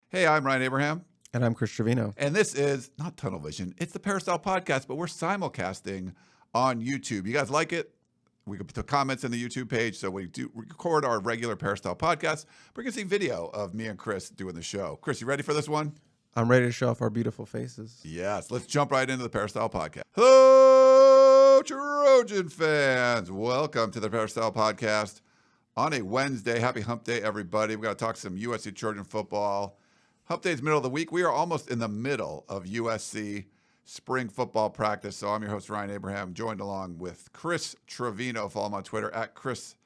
Hey, I'm Ryan Abraham. And I'm Chris Trevino. And this is not Tunnel Vision. It's the Peristyle Podcast, but we're simulcasting on YouTube. You guys like it? We can put comments in the YouTube page. So we record our regular Peristyle Podcast. We're going to see video of me and Chris doing the show. Chris, you ready for this one? I'm ready to show off our beautiful faces. Yes. Let's jump right into the Peristyle Podcast. Hello, Trojan fans. Welcome to the Peristyle Podcast on a Wednesday. Happy Hump Day, everybody. We've got to talk some USC Trojan football. Hump Day is middle of the week. We are almost in the middle of USC spring football practice. So I'm your host, Ryan Abraham, joined along with Chris Trevino. Follow him on Twitter at Chris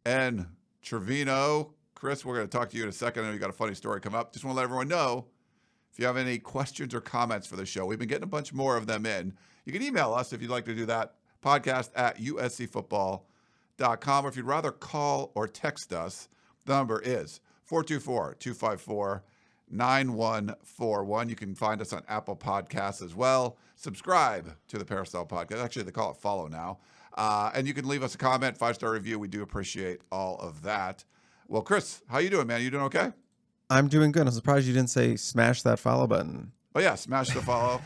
N. Trevino. Chris, we're going to talk to you in a second. I know you got a funny story come up. Just want to let everyone know, if you have any questions or comments for the show, we've been getting a bunch more of them in. You can email us if you'd like to do that, podcast at uscfootball.com. Or if you'd rather call or text us, the number is 424-254-9141. You can find us on Apple Podcasts as well. Subscribe to the Peristyle Podcast. Actually, they call it follow now. And you can leave us a comment, 5-star review. We do appreciate all of that. Well, Chris, how you doing, man? You doing okay? I'm doing good. I'm surprised you didn't say smash that follow button. Oh, yeah, smash the follow.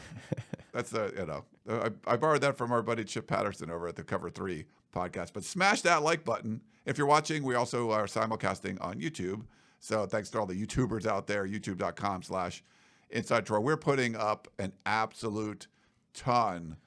That's I borrowed that from our buddy Chip Patterson over at the Cover 3 podcast. But smash that like button. If you're watching, we also are simulcasting on YouTube. So thanks to all the YouTubers out there, youtube.com/Inside Troy. We're putting up an absolute ton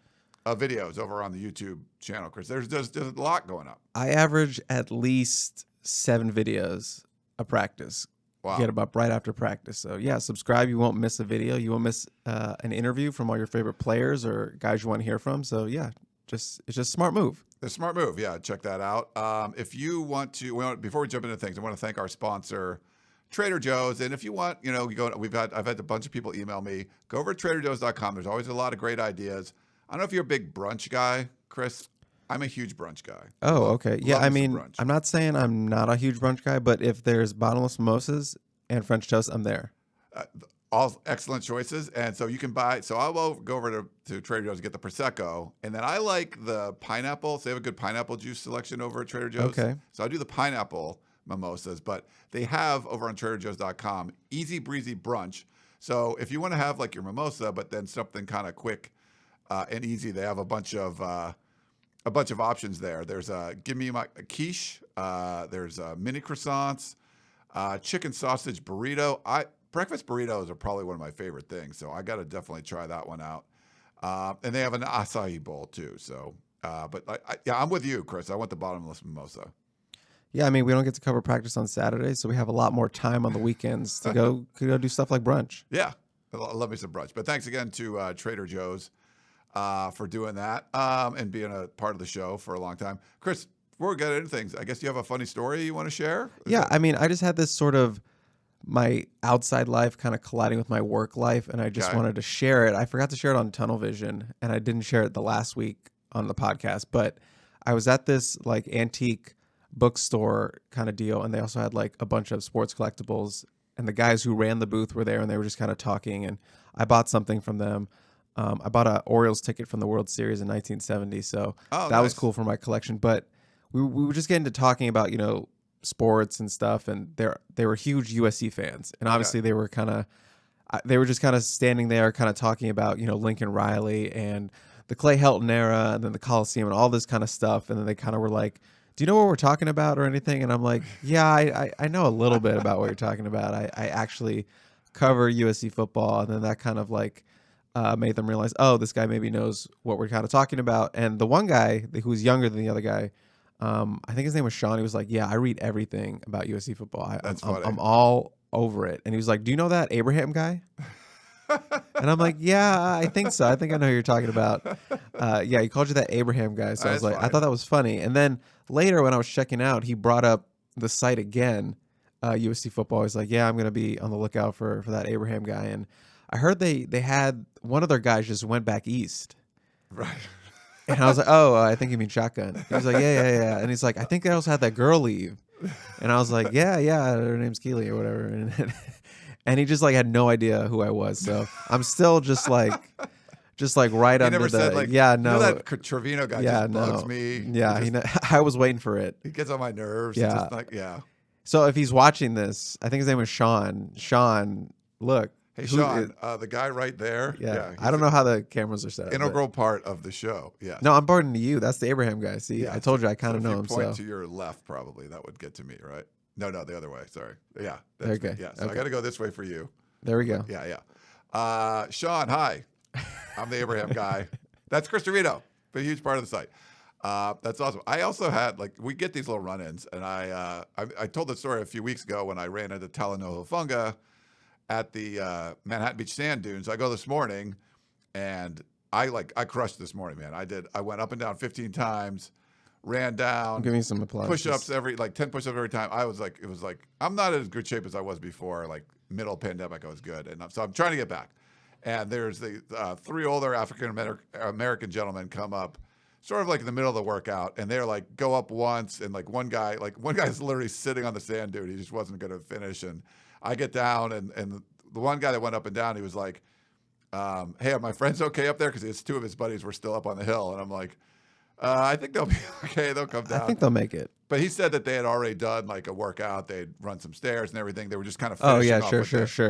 of videos over on the YouTube channel, Chris. There's a lot going up. I average at least 7 videos a practice. Wow. Get them up right after practice. So yeah, subscribe. You won't miss a video. You won't miss an interview from all your favorite players or guys you want to hear from. So yeah, it's just a smart move. The smart move. Yeah, check that out. If you want to, before we jump into things, I want to thank our sponsor, Trader Joe's. And if you want, I've had a bunch of people email me. Go over to traderjoes.com. There's always a lot of great ideas. I don't know if you're a big brunch guy, Chris. I'm a huge brunch guy. Oh, okay. Yeah, I mean, I'm not saying I'm not a huge brunch guy, but if there's bottomless mimosas and French toast, I'm there. All excellent choices. And so you can buy, so I'll go over to Trader Joe's and get the Prosecco. And then I like the pineapple. So they have a good pineapple juice selection over at Trader Joe's. Okay. So I do the pineapple mimosas, but they have over on traderjoes.com, easy breezy brunch. So if you want to have like your mimosa, but then something kind of quick and easy, they have a bunch of options there. There's give me my quiche. There's mini croissants, chicken sausage burrito. Breakfast burritos are probably one of my favorite things, so I got to definitely try that one out. And they have an acai bowl too. So, but I'm with you, Chris. I want the bottomless mimosa. Yeah, I mean, we don't get to cover practice on Saturdays, so we have a lot more time on the weekends to go do stuff like brunch. Yeah, I love me some brunch. But thanks again to Trader Joe's for doing that and being a part of the show for a long time. Chris, before we get into things, I guess you have a funny story you want to share? I mean, I just had this sort of my outside life kind of colliding with my work life, and I just wanted to share it. I forgot to share it on Tunnel Vision, and I didn't share it the last week on the podcast, but I was at this like antique bookstore kind of deal, and they also had like a bunch of sports collectibles, and the guys who ran the booth were there, and they were just kind of talking, and I bought something from them. I bought an Orioles ticket from the World Series in 1970, so that was cool for my collection. But we were just getting to talking about, sports and stuff, and they were huge USC fans, and obviously they were just kind of standing there kind of talking about, Lincoln Riley and the Clay Helton era and then the Coliseum and all this kind of stuff, and then they kind of were like, do you know what we're talking about or anything? And I'm like, yeah, I know a little bit about what you're talking about. I actually cover USC football. And then that kind of like made them realize, oh, this guy maybe knows what we're kind of talking about. And the one guy who was younger than the other guy, I think his name was Sean. He was like, yeah, I read everything about USC football. I'm all over it. And he was like, do you know that Abraham guy? And I'm like, yeah, I think so. I think I know who you're talking about. Yeah, he called you that Abraham guy. So I was like, funny. I thought that was funny. And then later when I was checking out, he brought up the site again, USC football. He's like, yeah, I'm going to be on the lookout for that Abraham guy. And I heard they had one of their guys just went back east. Right. And I was like, oh, I think you mean shotgun. He was like, yeah. And he's like, I think they also had that girl leave. And I was like, yeah, her name's Keely or whatever. And he just like had no idea who I was. So I'm still just like right under never the, said like, yeah, no. You know that Trevino guy just bugs me. Yeah, I was waiting for it. He gets on my nerves. Yeah. Just like, yeah. So if he's watching this, I think his name was Sean. Sean, Look. Hey, Sean, the guy right there. Yeah. I don't know how the cameras are set up. Integral part of the show. Yeah. No, I'm pointing to you. That's the Abraham guy. See, Yeah, I told you I kind of know him. If you point to your left, probably that would get to me, right? No, the other way. Sorry. Yeah. Okay. Yeah. So I got to go this way for you. There we go. Yeah. Sean, hi. I'm the Abraham guy. That's Chris Trevino. Been a huge part of the site. That's awesome. I also had we get these little run-ins, and I told the story a few weeks ago when I ran into Talanoa Funga at the Manhattan Beach sand dunes. I go this morning, and I crushed this morning, man. I went up and down 15 times, ran down. Give me some applause. Push-ups 10 push-ups every time. It was like I'm not in as good shape as I was before. Like middle pandemic, I was good, and so I'm trying to get back. And there's the 3 older African American gentlemen come up, sort of like in the middle of the workout, and they're like go up once, and one guy's literally sitting on the sand dune. He just wasn't going to finish, and I get down, and the one guy that went up and down, he was like, "Hey, are my friends okay up there?" Because his 2 of his buddies were still up on the hill, and I'm like, "I think they'll be okay. They'll come down. I think they'll make it." But he said that they had already done a workout. They'd run some stairs and everything. They were just kind of finishing off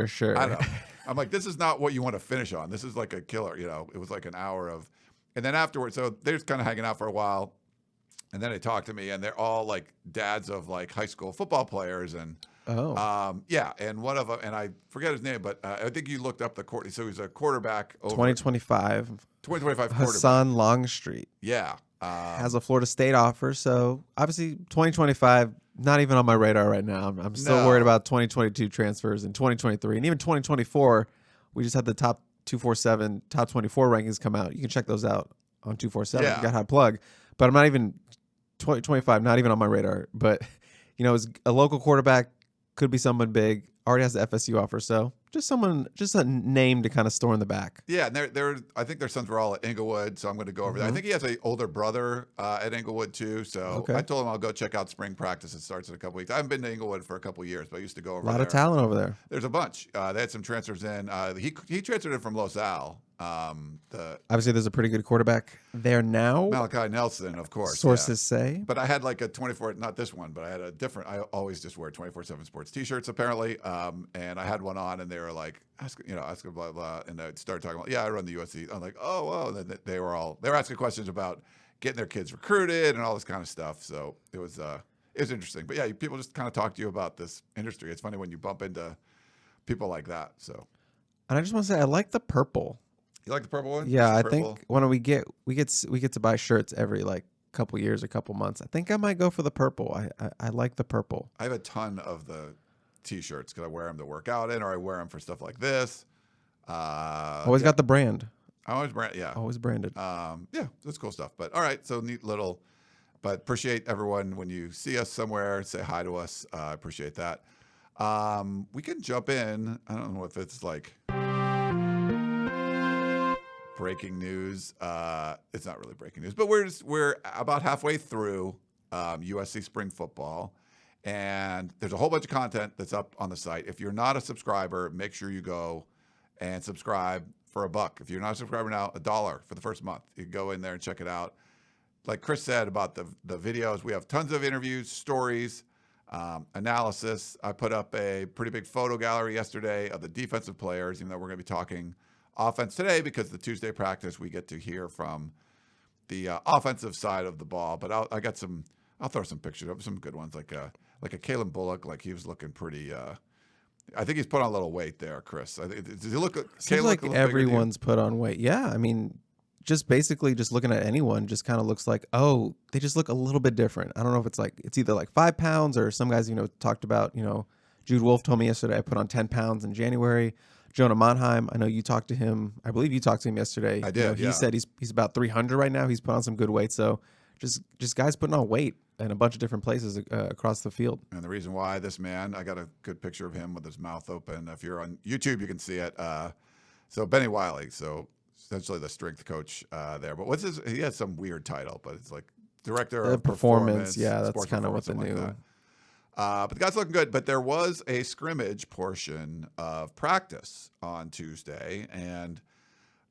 sure. I don't know. I'm like, this is not what you want to finish on. This is like a killer. It was like an hour of, and then afterwards, so they're just kind of hanging out for a while, and then they talk to me, and they're all like dads of high school football players, and and one of them, and I forget his name, but I think you looked up the court. So he's a quarterback. 2025 quarterback. Hassan Longstreet. Yeah. Has a Florida State offer, so obviously 2025 not even on my radar right now. I'm still worried about 2022 transfers and 2023, and even 2024. We just had the top 247, top 24 rankings come out. You can check those out on 247. Yeah. You got how to plug, but I'm not even 2025, not even on my radar. But as a local quarterback, could be someone big. Already has the FSU offer, so just a name to kind of store in the back. Yeah, and I think their sons were all at Inglewood, so I'm going to go over there. I think he has an older brother at Inglewood too, so I told him I'll go check out spring practice. It starts in a couple weeks. I haven't been to Inglewood for a couple of years, but I used to go over there. A lot of talent over there. There's a bunch. They had some transfers in. He transferred in from Los Al. Obviously, there's a pretty good quarterback there now. Malachi Nelson, of course. Sources say. But I had a 24, not this one, but I had a different. I always just wear 24/7 Sports T-shirts apparently, and I had one on, and they were like, ask blah blah, and I started talking about, I run the USC. I'm like, oh, and then they were asking questions about getting their kids recruited and all this kind of stuff. So it was interesting. But yeah, people just kind of talk to you about this industry. It's funny when you bump into people like that. So, and I just want to say, I like the purple. You like the purple one? Yeah, I think when we get to buy shirts every couple years or couple months. I think I might go for the purple. I like the purple. I have a ton of the T-shirts because I wear them to work out in, or I wear them for stuff like this. Always got the brand. Always branded. Yeah, that's cool stuff. But all right, so neat little. But appreciate everyone when you see us somewhere, say hi to us. I appreciate that. We can jump in. I don't know if it's breaking news. It's not really breaking news, but we're about halfway through USC spring football, and there's a whole bunch of content that's up on the site. If you're not a subscriber, make sure you go and subscribe for $1. If you're not a subscriber now, $1 for the first month. You can go in there and check it out. Like Chris said about the videos, we have tons of interviews, stories, analysis. I put up a pretty big photo gallery yesterday of the defensive players, even though we're going to be talking offense today because the Tuesday practice we get to hear from the offensive side of the ball. But I'll throw some pictures of some good ones, like a Kalen Bullock. He was looking pretty. I think he's put on a little weight there, Chris. Does he look? Seems like everyone's put on weight. Yeah, I mean, just basically just looking at anyone just kind of looks like, oh, they just look a little bit different. I don't know if it's either 5 pounds or some guys talked about. Jude Wolf told me yesterday I put on 10 pounds in January. Jonah Monheim, I know you talked to him. I believe you talked to him yesterday. I did. He said he's about 300 right now. He's put on some good weight. So just guys putting on weight in a bunch of different places across the field. And the reason why this man, I got a good picture of him with his mouth open. If you're on YouTube, you can see it. So Benny Wiley, so essentially the strength coach there. But he has some weird title, but it's like director of performance. Yeah, that's kind of what the new. But the guy's looking good. But there was a scrimmage portion of practice on Tuesday. And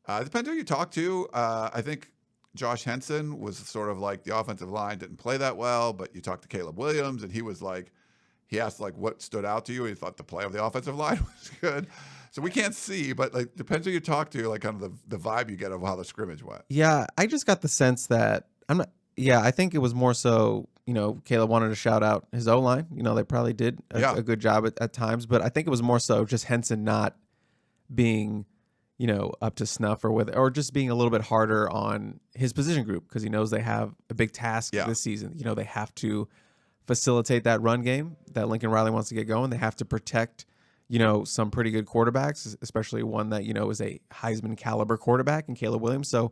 depending who you talk to, I think Josh Henson was sort of like the offensive line didn't play that well. But you talked to Caleb Williams, and he was like, he asked like what stood out to you. He thought the play of the offensive line was good. So we can't see, but like depends who you talk to, like kind of the vibe you get of how the scrimmage went. Yeah, I just got the sense that I'm not. Yeah, I think it was more so. Caleb wanted to shout out his O-line. They probably did a good job at times, but I think it was more so just Henson not being, up to snuff or just being a little bit harder on his position group because he knows they have a big task this season. They have to facilitate that run game that Lincoln Riley wants to get going. They have to protect some pretty good quarterbacks, especially one that, is a Heisman caliber quarterback in Caleb Williams. So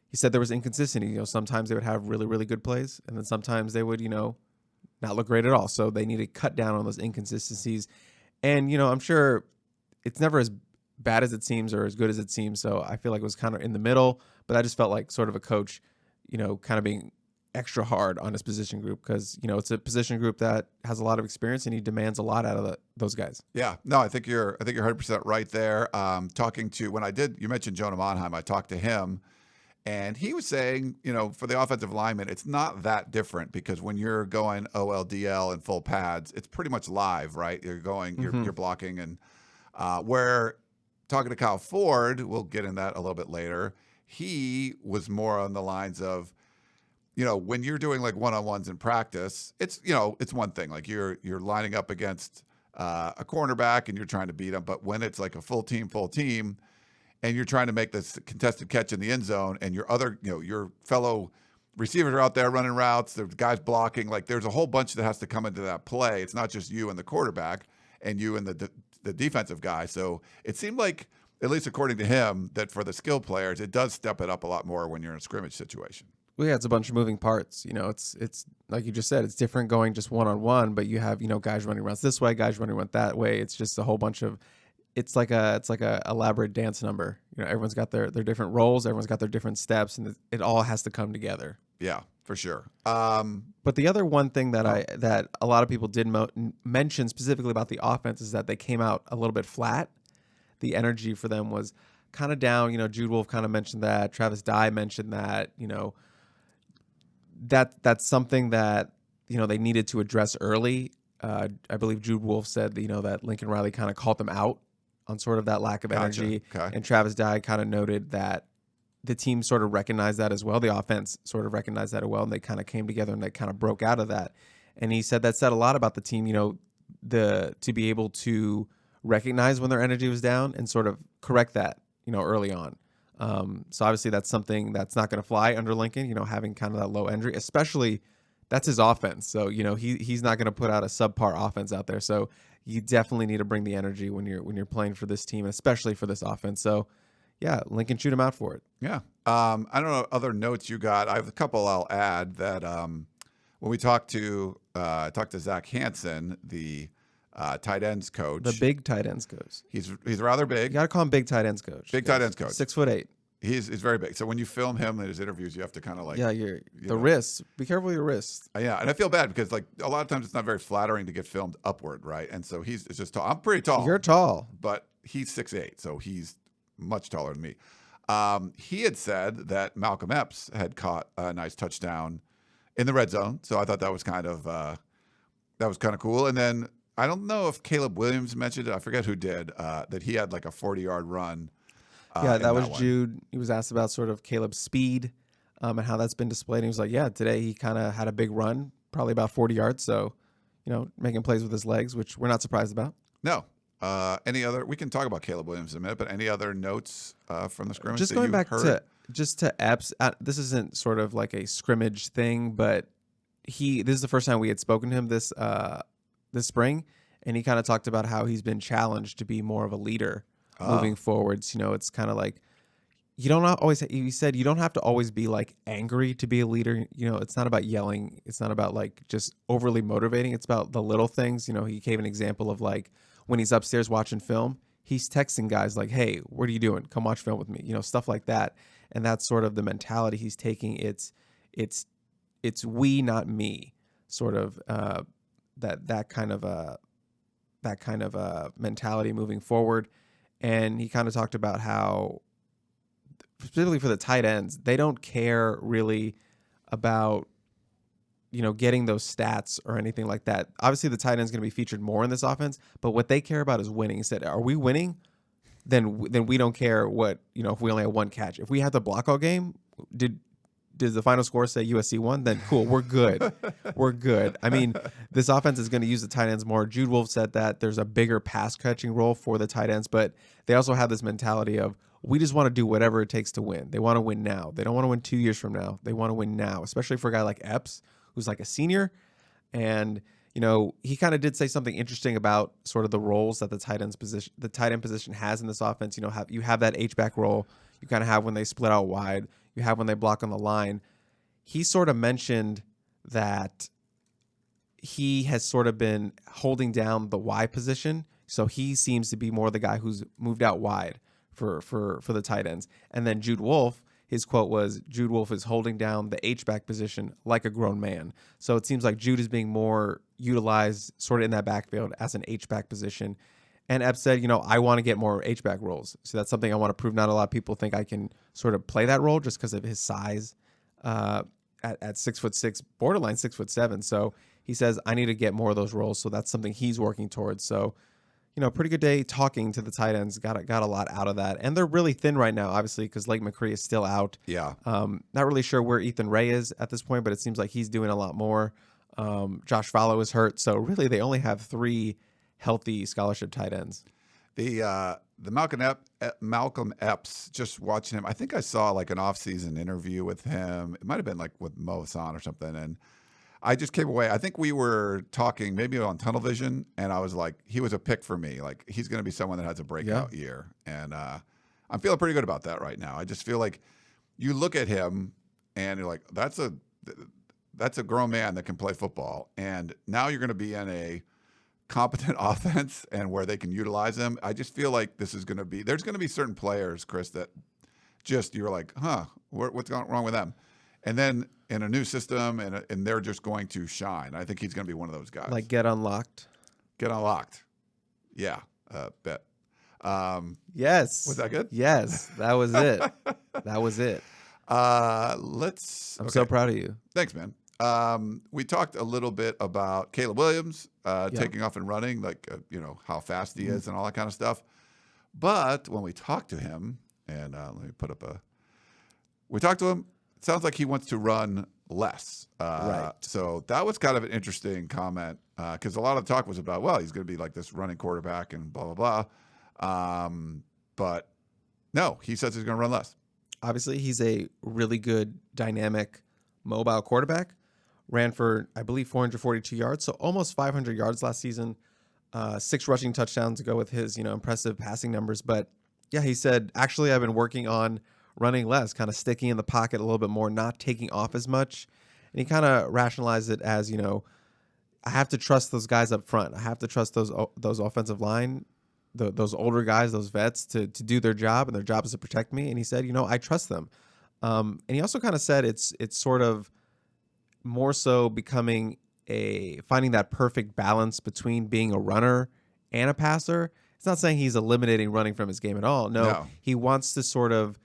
he said there was inconsistency. Sometimes they would have really, really good plays, and then sometimes they would, not look great at all. So they need to cut down on those inconsistencies. And, I'm sure it's never as bad as it seems or as good as it seems. So I feel like it was kind of in the middle, but I just felt like sort of a coach, kind of being extra hard on his position group because it's a position group that has a lot of experience and he demands a lot out of those guys. Yeah, no, I think you're 100% right there. Talking to you mentioned Jonah Monheim. I talked to him, and he was saying, for the offensive lineman, it's not that different because when you're going OLDL and full pads, it's pretty much live, right? You're going, you're blocking, and where talking to Kyle Ford, we'll get in that a little bit later. He was more on the lines of, when you're doing like one-on-ones in practice, it's one thing. Like you're lining up against a cornerback and you're trying to beat him. But when it's like a full team, and you're trying to make this contested catch in the end zone, and your fellow receivers are out there running routes, there's guys blocking. Like there's a whole bunch that has to come into that play. It's not just you and the quarterback and you and the defensive guy. So it seemed like, at least according to him, that for the skill players, it does step it up a lot more when you're in a scrimmage situation. Well, yeah, it's a bunch of moving parts. It's like you just said, it's different going just one-on-one, but you have, guys running routes this way, guys running around that way. It's just a whole bunch of, it's like a elaborate dance number. Everyone's got their different roles, everyone's got their different steps, and it all has to come together. Yeah, for sure. But the other one thing that a lot of people did mention specifically about the offense is that they came out a little bit flat. The energy for them was kind of down. Jude Wolfe kind of mentioned that. Travis Dye mentioned that. That's something that they needed to address early. I believe Jude Wolfe said that Lincoln Riley kind of called them out on sort of that lack of energy. Gotcha. Okay. And Travis Dye kind of noted that the team sort of recognized that as well. The offense sort of recognized that as well, and they kind of came together and they kind of broke out of that. And he said that said a lot about the team. To be able to recognize when their energy was down and sort of correct that early on. So obviously that's something that's not going to fly under Lincoln, having kind of that low energy, especially that's his offense. So, he's not going to put out a subpar offense out there. So you definitely need to bring the energy when you're playing for this team, especially for this offense. So yeah, Lincoln shoot him out for it. Yeah. I don't know other notes you got. I have a couple I'll add that when we talked to Zach Hansen, the tight ends coach. The big tight ends coach. He's rather big. You got to call him big tight ends coach. Big tight ends coach. 6'8". He's very big. So when you film him in his interviews, you have to kind of like wrists. Be careful with your wrists. Yeah, and I feel bad because like a lot of times it's not very flattering to get filmed upward, right? And so it's just tall. I'm pretty tall. You're tall, but he's 6'8", so he's much taller than me. He had said that Malcolm Epps had caught a nice touchdown in the red zone, so I thought that was kind of cool. And then I don't know if Caleb Williams mentioned it. I forget who did. That he had like a 40-yard run. That was Jude. He was asked about sort of Caleb's speed and how that's been displayed. And he was like, yeah, today he kind of had a big run, probably about 40 yards. So, making plays with his legs, which we're not surprised about. No. Any other? We can talk about Caleb Williams in a minute, but any other notes from the scrimmage? Just going back to Epps. This isn't sort of like a scrimmage thing, but this is the first time we had spoken to him this spring, and he kind of talked about how he's been challenged to be more of a leader moving forwards. It's kind of like he said you don't have to always be like angry to be a leader. It's not about yelling. It's not about like just overly motivating. It's about the little things. He gave an example of like when he's upstairs watching film, he's texting guys like, hey, what are you doing? Come watch film with me. Stuff like that. And that's sort of the mentality he's taking. It's we, not me, sort of that kind of mentality moving forward. And he kind of talked about how, specifically for the tight ends, they don't care really about getting those stats or anything like that. Obviously, the tight end is going to be featured more in this offense, but what they care about is winning. He said, are we winning? Then we don't care what, if we only have one catch. If we had the block all game, did the final score say USC won? Then cool, we're good. We're good. I mean, this offense is going to use the tight ends more. Jude Wolf said that there's a bigger pass catching role for the tight ends, but they also have this mentality of, we just want to do whatever it takes to win. They want to win now. They don't want to win 2 years from now. They want to win now, especially for a guy like Epps, who's like a senior. And, he kind of did say something interesting about sort of the roles that the tight end position has in this offense. You have that H-back role. You kind of have when they split out wide. You have when they block on the line. He sort of mentioned that he has sort of been holding down the Y position. So he seems to be more the guy who's moved out wide for the tight ends. And then Jude Wolf, his quote was, Jude Wolf is holding down the H-back position like a grown man. So it seems like Jude is being more utilized sort of in that backfield as an H-back position. And Epps said, I want to get more H-back roles. So that's something I want to prove. Not a lot of people think I can sort of play that role just because of his size at 6'6", borderline 6'7". So he says, I need to get more of those roles. So that's something he's working towards. So, pretty good day talking to the tight ends. Got a lot out of that. And they're really thin right now, obviously, because Lake McCree is still out. Yeah. Not really sure where Ethan Ray is at this point, but it seems like he's doing a lot more. Josh Fallow is hurt. So really they only have 3 healthy scholarship tight ends. The Malcolm Epps, just watching him, I think I saw like an off-season interview with him. It might have been like with Mo Hassan or something. And I just came away. I think we were talking maybe on Tunnel Vision, and I was like, he was a pick for me. Like, he's going to be someone that has a breakout year. And I'm feeling pretty good about that right now. I just feel like you look at him and you're like, that's a grown man that can play football. And now you're going to be in a competent offense and where they can utilize him. I just feel like there's going to be certain players, Chris, that just you're like, what's going wrong with them? And then in a new system, and they're just going to shine. I think he's going to be one of those guys. Like get unlocked. Yeah, bet. Yes. Was that good? Yes, that was it. That was it. I'm so proud of you. Thanks, man. We talked a little bit about Caleb Williams taking off and running, like, how fast he is and all that kind of stuff. But when we talked to him, and let me put up we talked to him, it sounds like he wants to run less. Right. So that was kind of an interesting comment because a lot of the talk was about, well, he's going to be like this running quarterback and blah, blah, blah. But no, he says he's going to run less. Obviously, he's a really good, dynamic, mobile quarterback. Ran for, I believe, 442 yards, so almost 500 yards last season. 6 rushing touchdowns to go with his, impressive passing numbers. But yeah, he said, actually, I've been working on running less, kind of sticking in the pocket a little bit more, not taking off as much. And he kind of rationalized it as, I have to trust those guys up front. I have to trust those offensive line, those older guys, those vets to do their job, and their job is to protect me. And he said, I trust them. And he also kind of said it's sort of more so becoming finding that perfect balance between being a runner and a passer. It's not saying he's eliminating running from his game at all. No. He wants to sort of,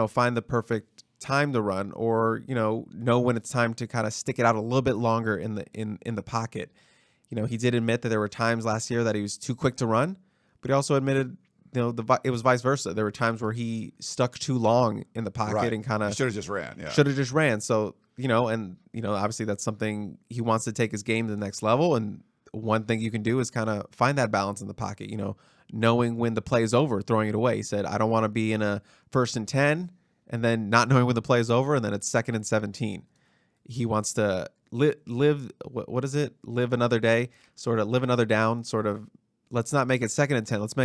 find the perfect time to run, or, know when it's time to kind of stick it out a little bit longer in the pocket. He did admit that there were times last year that he was too quick to run, but he also admitted, it was vice versa. There were times where he stuck too long in the pocket and kind of should have just ran. Yeah. Should have just ran. So, obviously that's something he wants to take his game to the next level. And one thing you can do is kind of find that balance in the pocket, knowing when the play is over, throwing it away. He said, I don't want to be in a 1st and 10 and then not knowing when the play is over and then it's 2nd and 17. He wants to live, what is it? Live another day, sort of live another down, sort of. Let's not make it 2nd and 10. Let's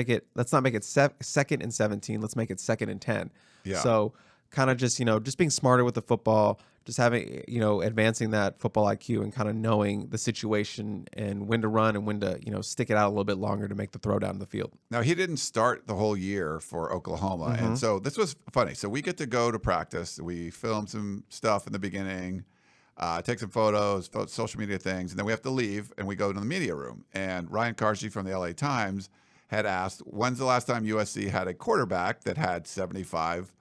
not make it 2nd and 17. Let's make it 2nd and 10. Yeah. So kind of just, just being smarter with the football, just having, advancing that football IQ and kind of knowing the situation and when to run and when to, stick it out a little bit longer to make the throw down the field. Now, he didn't start the whole year for Oklahoma. And so this was funny. So we get to go to practice. We film some stuff in the beginning, take some photos, social media things, and then we have to leave and we go to the media room. And Ryan Karshi from the LA Times had asked, when's the last time USC had a quarterback that had 75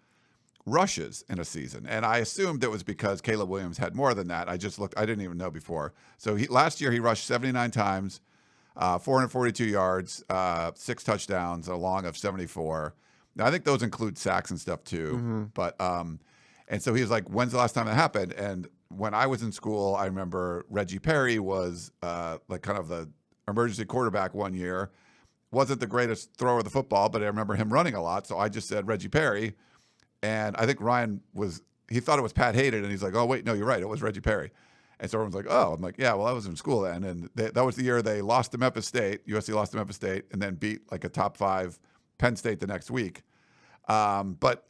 rushes in a season. And I assumed it was because Caleb Williams had more than that. I just looked, I didn't even know before. So last year he rushed 79 times, 442 yards, 6 touchdowns, a long of 74. Now I think those include sacks and stuff too. Mm-hmm. But, and so he was like, when's the last time that happened? And when I was in school, I remember Reggie Perry was like kind of the emergency quarterback one year. Wasn't the greatest thrower of the football, but I remember him running a lot. So I just said Reggie Perry. And I think Ryan he thought it was Pat Hayden. And he's like, oh, wait, no, you're right. It was Reggie Perry. And so everyone's like, oh, I'm like, yeah, well, I was in school then. And that was the year they lost to Memphis State. USC lost to Memphis State and then beat like a top 5 Penn State the next week. But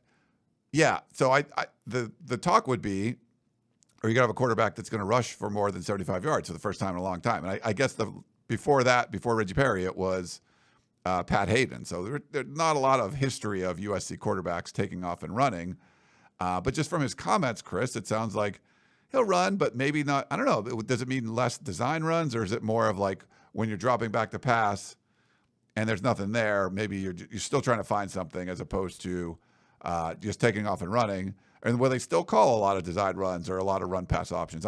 yeah, so the talk would be, or you got to have a quarterback that's going to rush for more than 75 yards for the first time in a long time. And I guess before Reggie Perry, it was Pat Hayden. So there's not a lot of history of USC quarterbacks taking off and running. But just from his comments, Chris, it sounds like he'll run, but maybe not. I don't know. Does it mean less design runs, or is it more of like when you're dropping back to pass and there's nothing there, maybe you're still trying to find something as opposed to just taking off and running? And will they still call a lot of design runs or a lot of run pass options?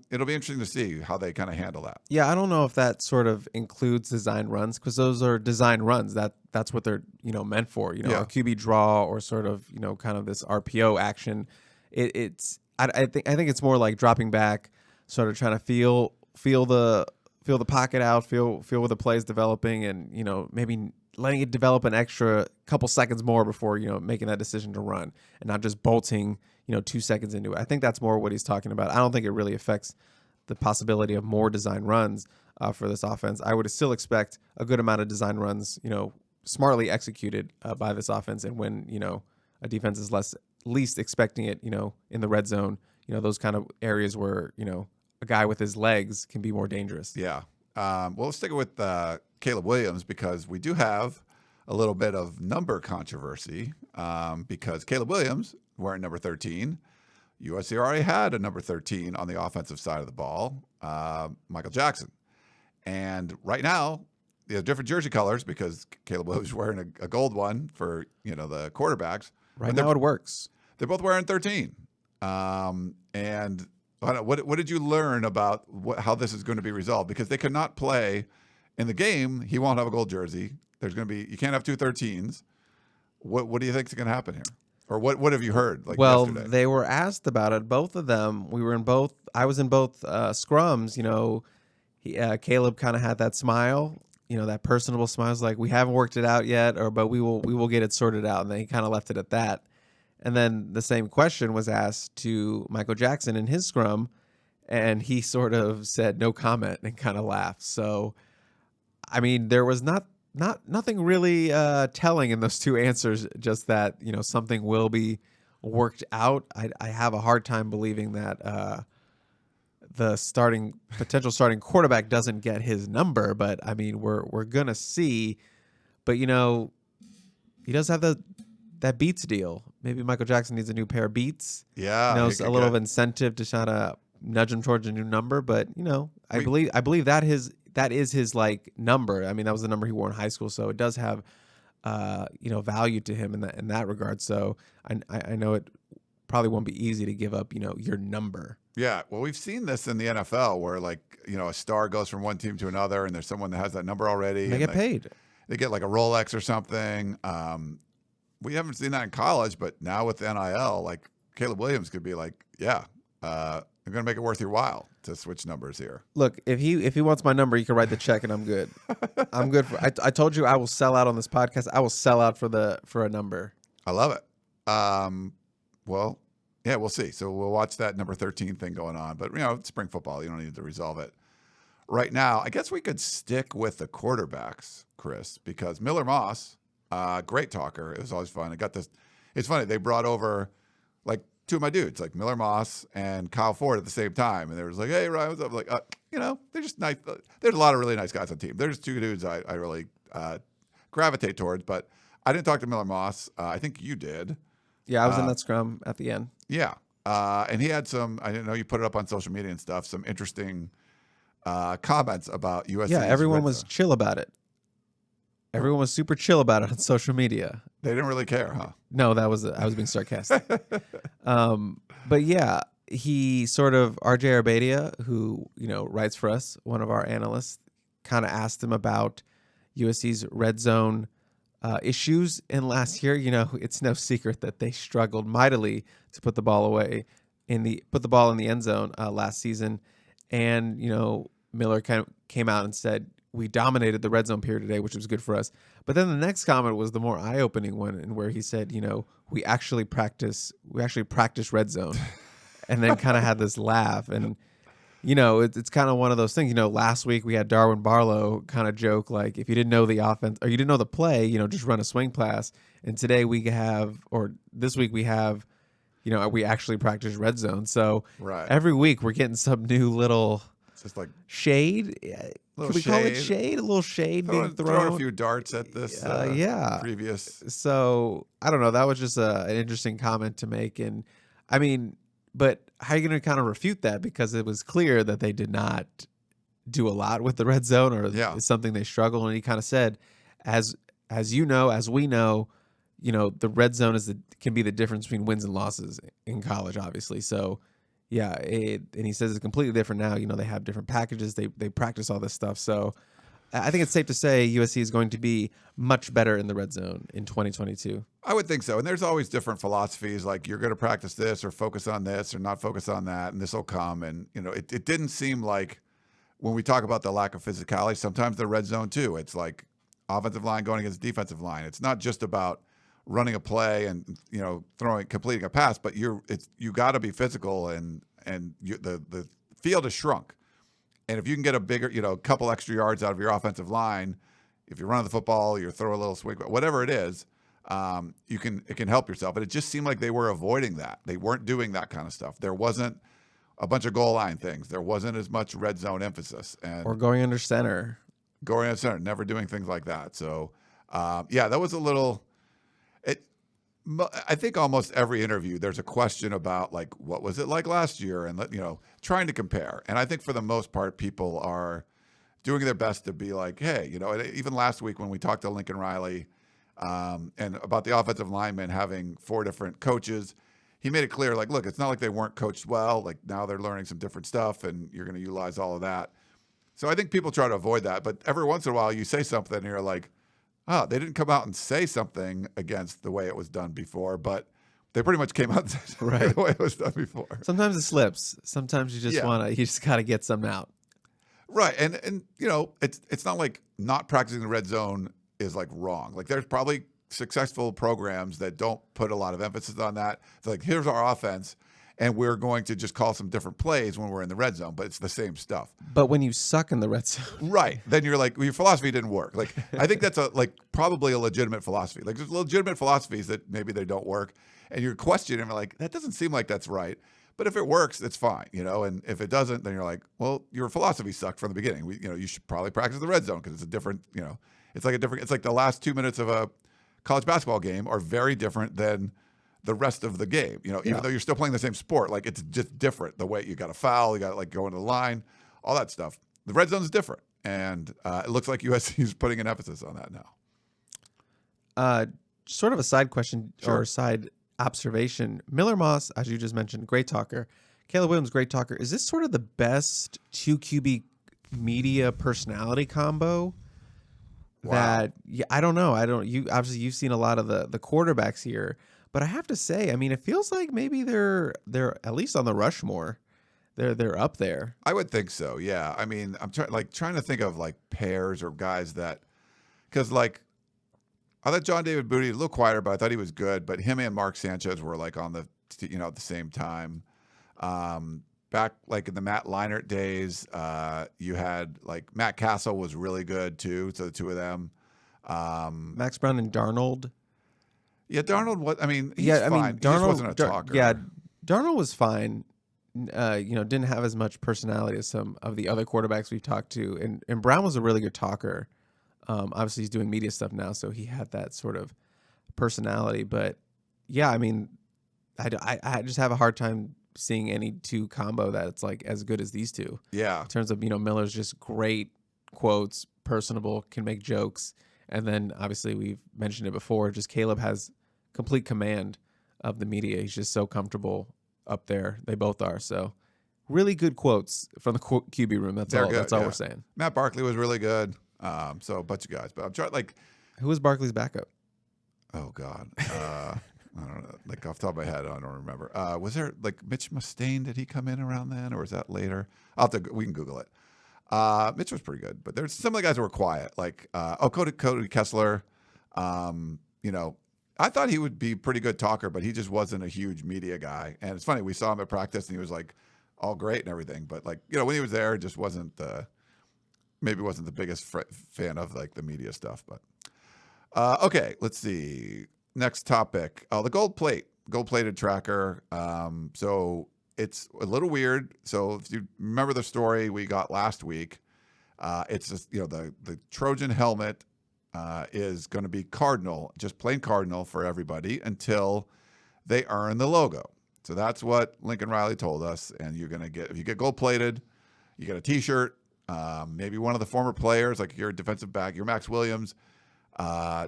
It'll be interesting to see how they kind of handle that. Yeah, I don't know if that sort of includes design runs, because those are design runs. That's what they're meant for. A QB draw or sort of kind of this RPO action. I think it's more like dropping back, sort of trying to feel the pocket out, feel where the play is developing, and maybe letting it develop an extra couple seconds more before making that decision to run, and not just bolting 2 seconds into it. I think that's more what he's talking about. I don't think it really affects the possibility of more design runs for this offense. I would still expect a good amount of design runs, smartly executed by this offense, and when a defense is least expecting it, in the red zone, those kind of areas where a guy with his legs can be more dangerous. Yeah. Well, let's stick with Caleb Williams, because we do have a little bit of number controversy, because Caleb Williams wearing number 13. USC already had a number 13 on the offensive side of the ball, Michael Jackson. And right now, they have different jersey colors because Caleb Williams is wearing a gold one for the quarterbacks. Right now it works. They're both wearing 13. And what did you learn about how this is going to be resolved? Because they could not play in the game. He won't have a gold jersey. You can't have 2 13s. What do you think is going to happen here? Or what have you heard? Yesterday? They were asked about it. Both of them. I was in both scrums. Caleb kind of had that smile. That personable smile. Is like, we haven't worked it out yet, but we will get it sorted out. And then he kind of left it at that. And then the same question was asked to Michael Jackson in his scrum, and he sort of said no comment and kind of laughed. So, I mean, there was nothing really telling in those 2 answers. Just that something will be worked out. I have a hard time believing that the potential starting quarterback doesn't get his number. But I mean, we're gonna see. But he does have that Beats deal. Maybe Michael Jackson needs a new pair of Beats. Yeah, a little of incentive to try to nudge him towards a new number. But I believe that is his like number. I mean, that was the number he wore in high school, so it does have value to him in that regard. So I know it probably won't be easy to give up your number. Yeah, well, we've seen this in the NFL where a star goes from one team to another, and there's someone that has that number already. They get paid. They get like a Rolex or something. We haven't seen that in college, but now with the NIL, like Caleb Williams could be like, yeah, I'm going to make it worth your while to switch numbers here. Look, if he wants my number, you can write the check, and I'm good. I'm good. I told you I will sell out on this podcast. I will sell out for a number. I love it. Well, yeah, we'll see. So we'll watch that number 13 thing going on. But it's spring football. You don't need to resolve it right now. I guess we could stick with the quarterbacks, Chris, because Miller Moss. Great talker. It was always fun. It's funny. They brought over like 2 of my dudes, like Miller Moss and Kyle Ford at the same time. And they was like, hey, Ryan, what's up? Like, they're just nice. There's a lot of really nice guys on the team. There's 2 dudes I really gravitate towards, but I didn't talk to Miller Moss. I think you did. Yeah, I was in that scrum at the end. Yeah. And he had some, I didn't know you put it up on social media and stuff, some interesting comments about USC. Yeah, everyone was chill about it. Everyone was super chill about it on social media. They didn't really care, huh? No, I was being sarcastic. But yeah, he sort of RJ Arbedia, who writes for us, one of our analysts, kind of asked him about USC's red zone issues in last year. It's no secret that they struggled mightily to put the ball away in the end zone last season, and Miller kind of came out and said, we dominated the red zone period today, which was good for us. But then the next comment was the more eye-opening one, and where he said, we actually practice red zone, and then kind of had this laugh. And it's kind of one of those things. Last week we had Darwin Barlow kind of joke, like, if you didn't know the offense or you didn't know the play, just run a swing pass. And today this week we have, we actually practice red zone. So every week we're getting some new little just like shade. Can we call it shade? A little shade being thrown. Throwing a few darts at this previous. So I don't know. That was just an interesting comment to make. And I mean, but how are you going to kind of refute that? Because it was clear that they did not do a lot with the red zone, or it's something they struggle. And he kind of said, as we know, the red zone can be the difference between wins and losses in college, obviously. So yeah, and he says it's completely different now. They have different packages. They practice all this stuff. So I think it's safe to say USC is going to be much better in the red zone in 2022. I would think so. And there's always different philosophies, like you're going to practice this or focus on this or not focus on that, and this will come. And, it didn't seem like when we talk about the lack of physicality, sometimes the red zone too. It's like offensive line going against defensive line. It's not just about running a play and completing a pass, but you got to be physical, and the field is shrunk. And if you can get a bigger, couple extra yards out of your offensive line, if you're running the football, you throw a little swing, whatever it is, it can help yourself. But it just seemed like they were avoiding that. They weren't doing that kind of stuff. There wasn't a bunch of goal line things. There wasn't as much red zone emphasis, or going under center, never doing things like that. So that was a little. I think almost every interview there's a question about, like, what was it like last year, and trying to compare. And I think for the most part people are doing their best to be like, hey, even last week when we talked to Lincoln Riley and about the offensive linemen having 4 different coaches, he made it clear, like, look, it's not like they weren't coached well. Like, now they're learning some different stuff, and you're going to utilize all of that. So I think people try to avoid that. But every once in a while you say something and you're like, they didn't come out and say something against the way it was done before, but they pretty much came out and said the way it was done before. Sometimes it slips. Sometimes you just you just got to get something out. Right. And it's not like not practicing the red zone is like wrong. Like, there's probably successful programs that don't put a lot of emphasis on that. They're like, here's our offense, and we're going to just call some different plays when we're in the red zone, but it's the same stuff. But when you suck in the red zone, right, then you're like, well, your philosophy didn't work. Like, I think that's probably a legitimate philosophy. Like, there's legitimate philosophies that maybe they don't work, and you're questioning them, like, that doesn't seem like that's right. But if it works, it's fine, and if it doesn't, then you're like, well, your philosophy sucked from the beginning. You should probably practice the red zone, because it's a different, it's like the last 2 minutes of a college basketball game are very different than the rest of the game, even though you're still playing the same sport. Like, it's just different. The way you got to foul, you got to go into the line, all that stuff. The red zone is different, and it looks like USC is putting an emphasis on that now. Sort of a side question or side observation. Miller Moss, as you just mentioned, great talker. Caleb Williams, great talker. Is this sort of the best 2 QB media personality combo? Wow. I don't know. Obviously you've seen a lot of the quarterbacks here. But I have to say, I mean, it feels like maybe they're at least on the Rushmore. They're up there. I would think so. Yeah. I mean, I'm trying to think of like pairs or guys that, because like I thought John David Booty a little quieter, but I thought he was good. But him and Mark Sanchez were like on the at the same time. Back like in the Matt Leinart days, you had like Matt Castle was really good too. So the two of them. Max Brown and Darnold. Yeah, Darnold was. I mean, he's fine. He just wasn't a talker. Yeah, Darnold was fine. Didn't have as much personality as some of the other quarterbacks we've talked to. And Brown was a really good talker. Obviously, he's doing media stuff now, so he had that sort of personality. But yeah, I mean, I just have a hard time seeing any 2 combo that's like as good as these two. Yeah, in terms of Miller's just great quotes, personable, can make jokes. And then obviously we've mentioned it before, just Caleb has complete command of the media. He's just so comfortable up there. They both are. So really good quotes from the QB room. That's all we're saying. Matt Barkley was really good. So a bunch of guys, but I'm trying who was Barkley's backup? Oh God. I don't know. Like off the top of my head, I don't remember. Was there like Mitch Mustaine? Did he come in around then, or was that later? We can Google it. Mitch was pretty good, but there's some of the guys who were quiet. Like Cody Kessler. I thought he would be a pretty good talker, but he just wasn't a huge media guy. And it's funny, we saw him at practice, and he was like all great and everything, but like when he was there, it just wasn't the biggest fan of like the media stuff. But okay, let's see. Next topic. The gold-plated tracker. So it's a little weird. So if you remember the story we got last week, it's just, the Trojan helmet is going to be cardinal, just plain cardinal for everybody until they earn the logo. So that's what Lincoln Riley told us. And you're going to get, if you get gold-plated, you get a T-shirt. Maybe one of the former players, like your defensive back, your Max Williams,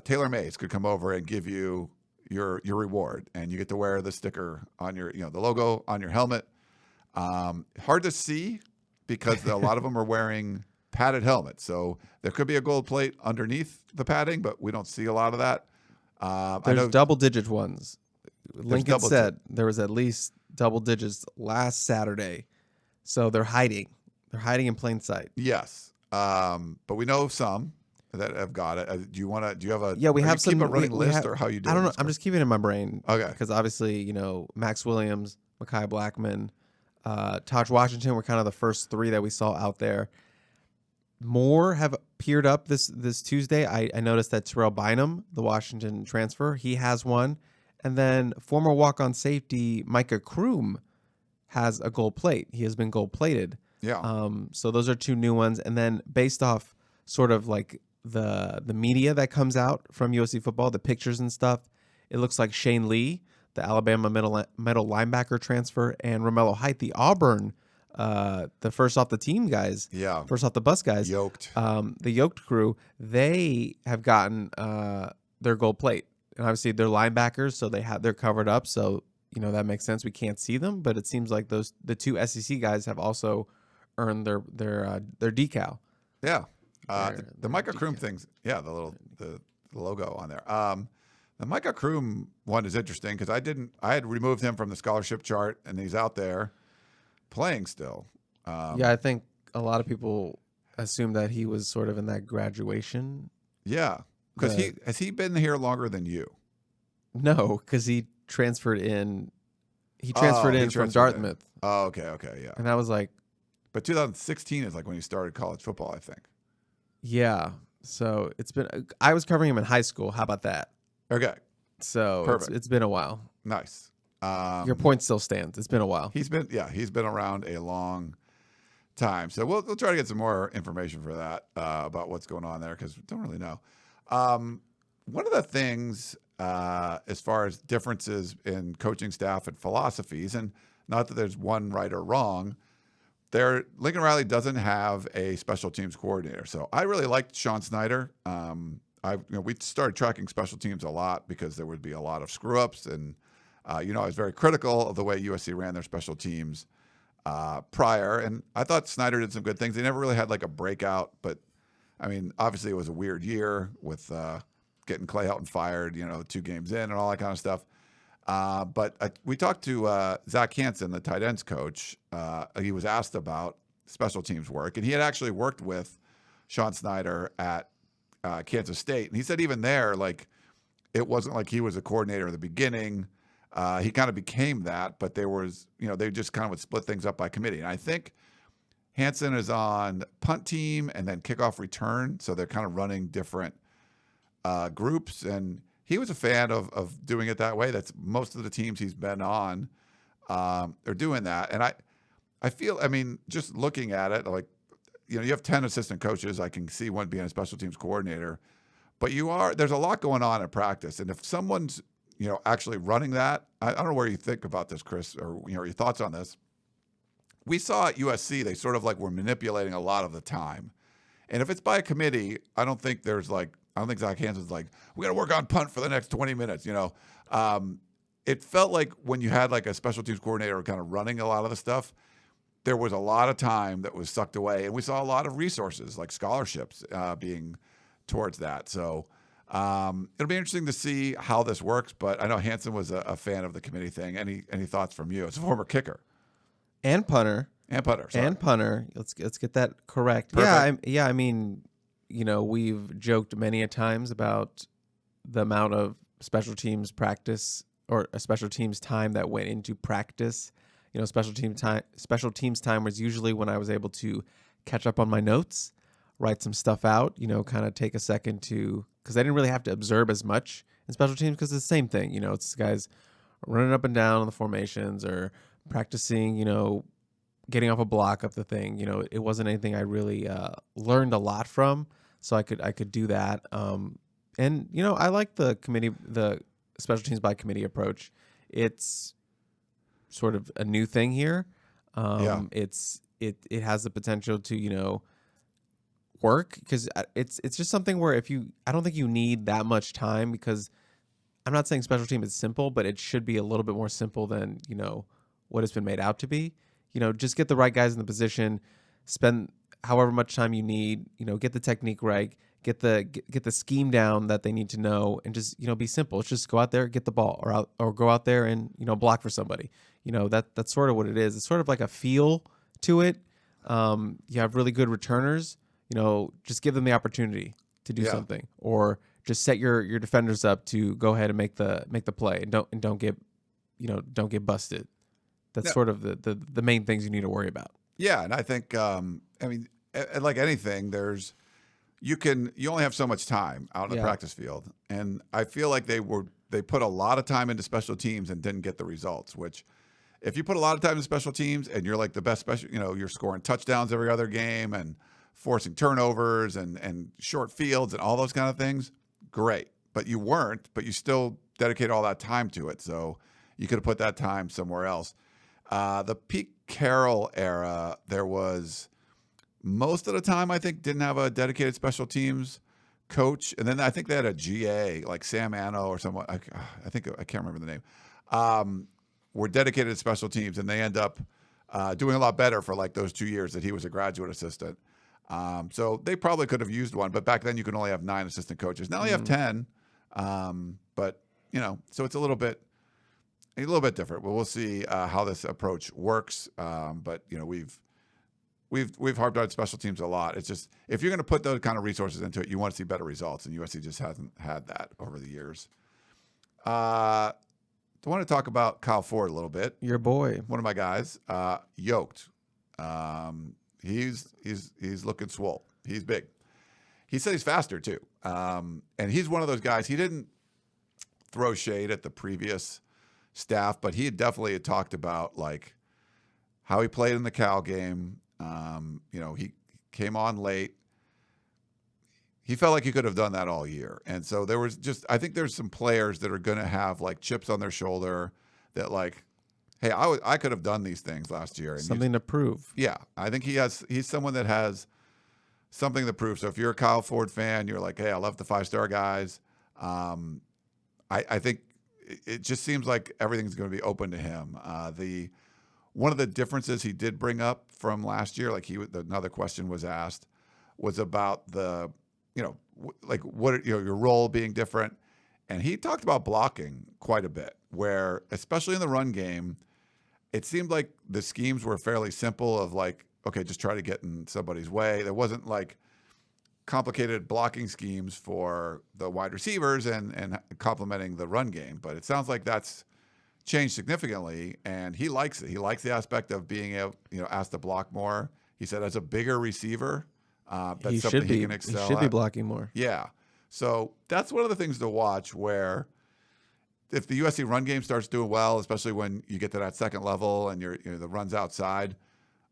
Taylor Mays could come over and give you your reward, and you get to wear the sticker on your, the logo on your helmet. Hard to see because a lot of them are wearing padded helmets. So there could be a gold plate underneath the padding, but we don't see a lot of that. There's double-digit ones. Lincoln said there was at least double digits last Saturday. So they're hiding. They're hiding in plain sight. Yes. But we know some that have got it. Do you have a? Yeah, we have some. Keep a running list, or how you do? I don't know. I'm just keeping it in my brain. Okay. Because obviously, Max Williams, Mekhi Blackman, Taj Washington were kind of the first three that we saw out there. More have appeared up this Tuesday. I noticed that Terrell Bynum, the Washington transfer, he has one, and then former walk-on safety Micah Kroom has a gold plate. He has been gold plated. Yeah. So those are two new ones, and then based off sort of like the media that comes out from USC football, the pictures and stuff, it looks like Shane Lee, the Alabama middle linebacker transfer, and Romello Height, the Auburn, the first off the team guys, first off the bus guys, the yoked crew, they have gotten their gold plate, and obviously they're linebackers, so they're covered up, so that makes sense. We can't see them, but it seems like the two SEC guys have also earned their decal. Yeah. The Micah Kroom things, the logo on there. The Micah Kroom one is interesting because I had removed him from the scholarship chart, and he's out there playing still. I think a lot of people assume that he was sort of in that graduation. Yeah, because has he been here longer than you? No, because he transferred in. He transferred in from Dartmouth. Oh, okay, yeah. And I was like, but 2016 is like when he started college football, I think. Yeah. So I was covering him in high school. How about that? Okay. So it's been a while. Nice. Your point still stands. It's been a while. He's been around a long time. So we'll try to get some more information for that about what's going on there because we don't really know. One of the things as far as differences in coaching staff and philosophies, and not that there's one right or wrong, Lincoln Riley doesn't have a special teams coordinator. So I really liked Sean Snyder. We started tracking special teams a lot because there would be a lot of screw ups, and I was very critical of the way USC ran their special teams prior. And I thought Snyder did some good things. They never really had like a breakout, but I mean, obviously it was a weird year with getting Clay Helton fired, 2 games in and all that kind of stuff. But we talked to Zach Hansen, the tight ends coach. He was asked about special teams work, and he had actually worked with Sean Snyder at Kansas State. And he said even there, like, it wasn't like he was a coordinator in the beginning. He kind of became that, but there was, they just kind of would split things up by committee. And I think Hansen is on punt team and then kickoff return, so they're kind of running different groups, and he was a fan of doing it that way. That's most of the teams he's been on are doing that. And I feel, just looking at it, like, you have 10 assistant coaches. I can see one being a special teams coordinator, but there's a lot going on at practice. And if someone's, actually running that, I don't know where you think about this, Chris, or, your thoughts on this. We saw at USC, they sort of like were manipulating a lot of the time. And if it's by a committee, I don't think there's like, I don't think Zach Hansen's like, we got to work on punt for the next 20 minutes. It felt like when you had like a special teams coordinator kind of running a lot of the stuff, there was a lot of time that was sucked away, and we saw a lot of resources like scholarships being towards that. So it'll be interesting to see how this works. But I know Hansen was a fan of the committee thing. Any thoughts from you as a former kicker and punter? Sorry. And punter. Let's get that correct. Perfect. I mean, we've joked many a times about the amount of special teams practice or a special teams time that went into practice. Special teams time was usually when I was able to catch up on my notes, write some stuff out, kind of take a second because I didn't really have to observe as much in special teams because it's the same thing. It's guys running up and down on the formations or practicing, getting off a block up the thing. It wasn't anything I really learned a lot from, so I could do that. And I like the special teams by committee approach. It's sort of a new thing here. It has the potential to work because it's just something where I don't think you need that much time, because I'm not saying special team is simple, but it should be a little bit more simple than what it's been made out to be. Just get the right guys in the position, spend however much time you need, get the technique right, get the scheme down that they need to know, and just be simple. It's just go out there, get the ball, or go out there and block for somebody. That's sort of what it is. It's sort of like a feel to it. You have really good returners. Just give them the opportunity to do something, or just set your defenders up to go ahead and make the play, and don't get busted. That's sort of the main things you need to worry about. Yeah, and I think like anything, you only have so much time out in the practice field, and I feel like they put a lot of time into special teams and didn't get the results. Which, if you put a lot of time in special teams and you're like the best you're scoring touchdowns every other game and forcing turnovers and short fields and all those kind of things, great. But you weren't. But you still dedicated all that time to it, so you could have put that time somewhere else. The Pete Carroll era, there was most of the time, I think, didn't have a dedicated special teams coach. And then I think they had a GA, like Sam Anno or someone. I can't remember the name. Were dedicated to special teams, and they end up doing a lot better for like those 2 years that he was a graduate assistant. So they probably could have used one, but back then you could only have 9 assistant coaches. Now you have 10. But so it's a little bit different. But we'll see how this approach works. But we've harped on special teams a lot. It's just, if you're going to put those kind of resources into it, you want to see better results, and USC just hasn't had that over the years. I want to talk about Kyle Ford a little bit. Your boy, one of my guys, yoked. He's looking swole. He's big. He said he's faster too. And he's one of those guys. He didn't throw shade at the previous staff, but he definitely had talked about like how he played in the Cal game. He came on late. He felt like he could have done that all year. And so I think there's some players that are going to have like chips on their shoulder that like, hey, I could have done these things last year. And something to prove. Yeah. I think he's someone that has something to prove. So if you're a Kyle Ford fan, you're like, hey, I love the 5-star guys. I think it just seems like everything's going to be open to him. One of the differences he did bring up from last year, like another question was asked, was about the, what your role being different, and he talked about blocking quite a bit. Where, especially in the run game, it seemed like the schemes were fairly simple. Of like, okay, just try to get in somebody's way. There wasn't like complicated blocking schemes for the wide receivers and complementing the run game. But it sounds like that's changed significantly, and he likes it. He likes the aspect of being able, asked to block more. He said as a bigger receiver, that's something he can excel at. He should be blocking more. Yeah. So that's one of the things to watch, where if the USC run game starts doing well, especially when you get to that second level and the runs outside,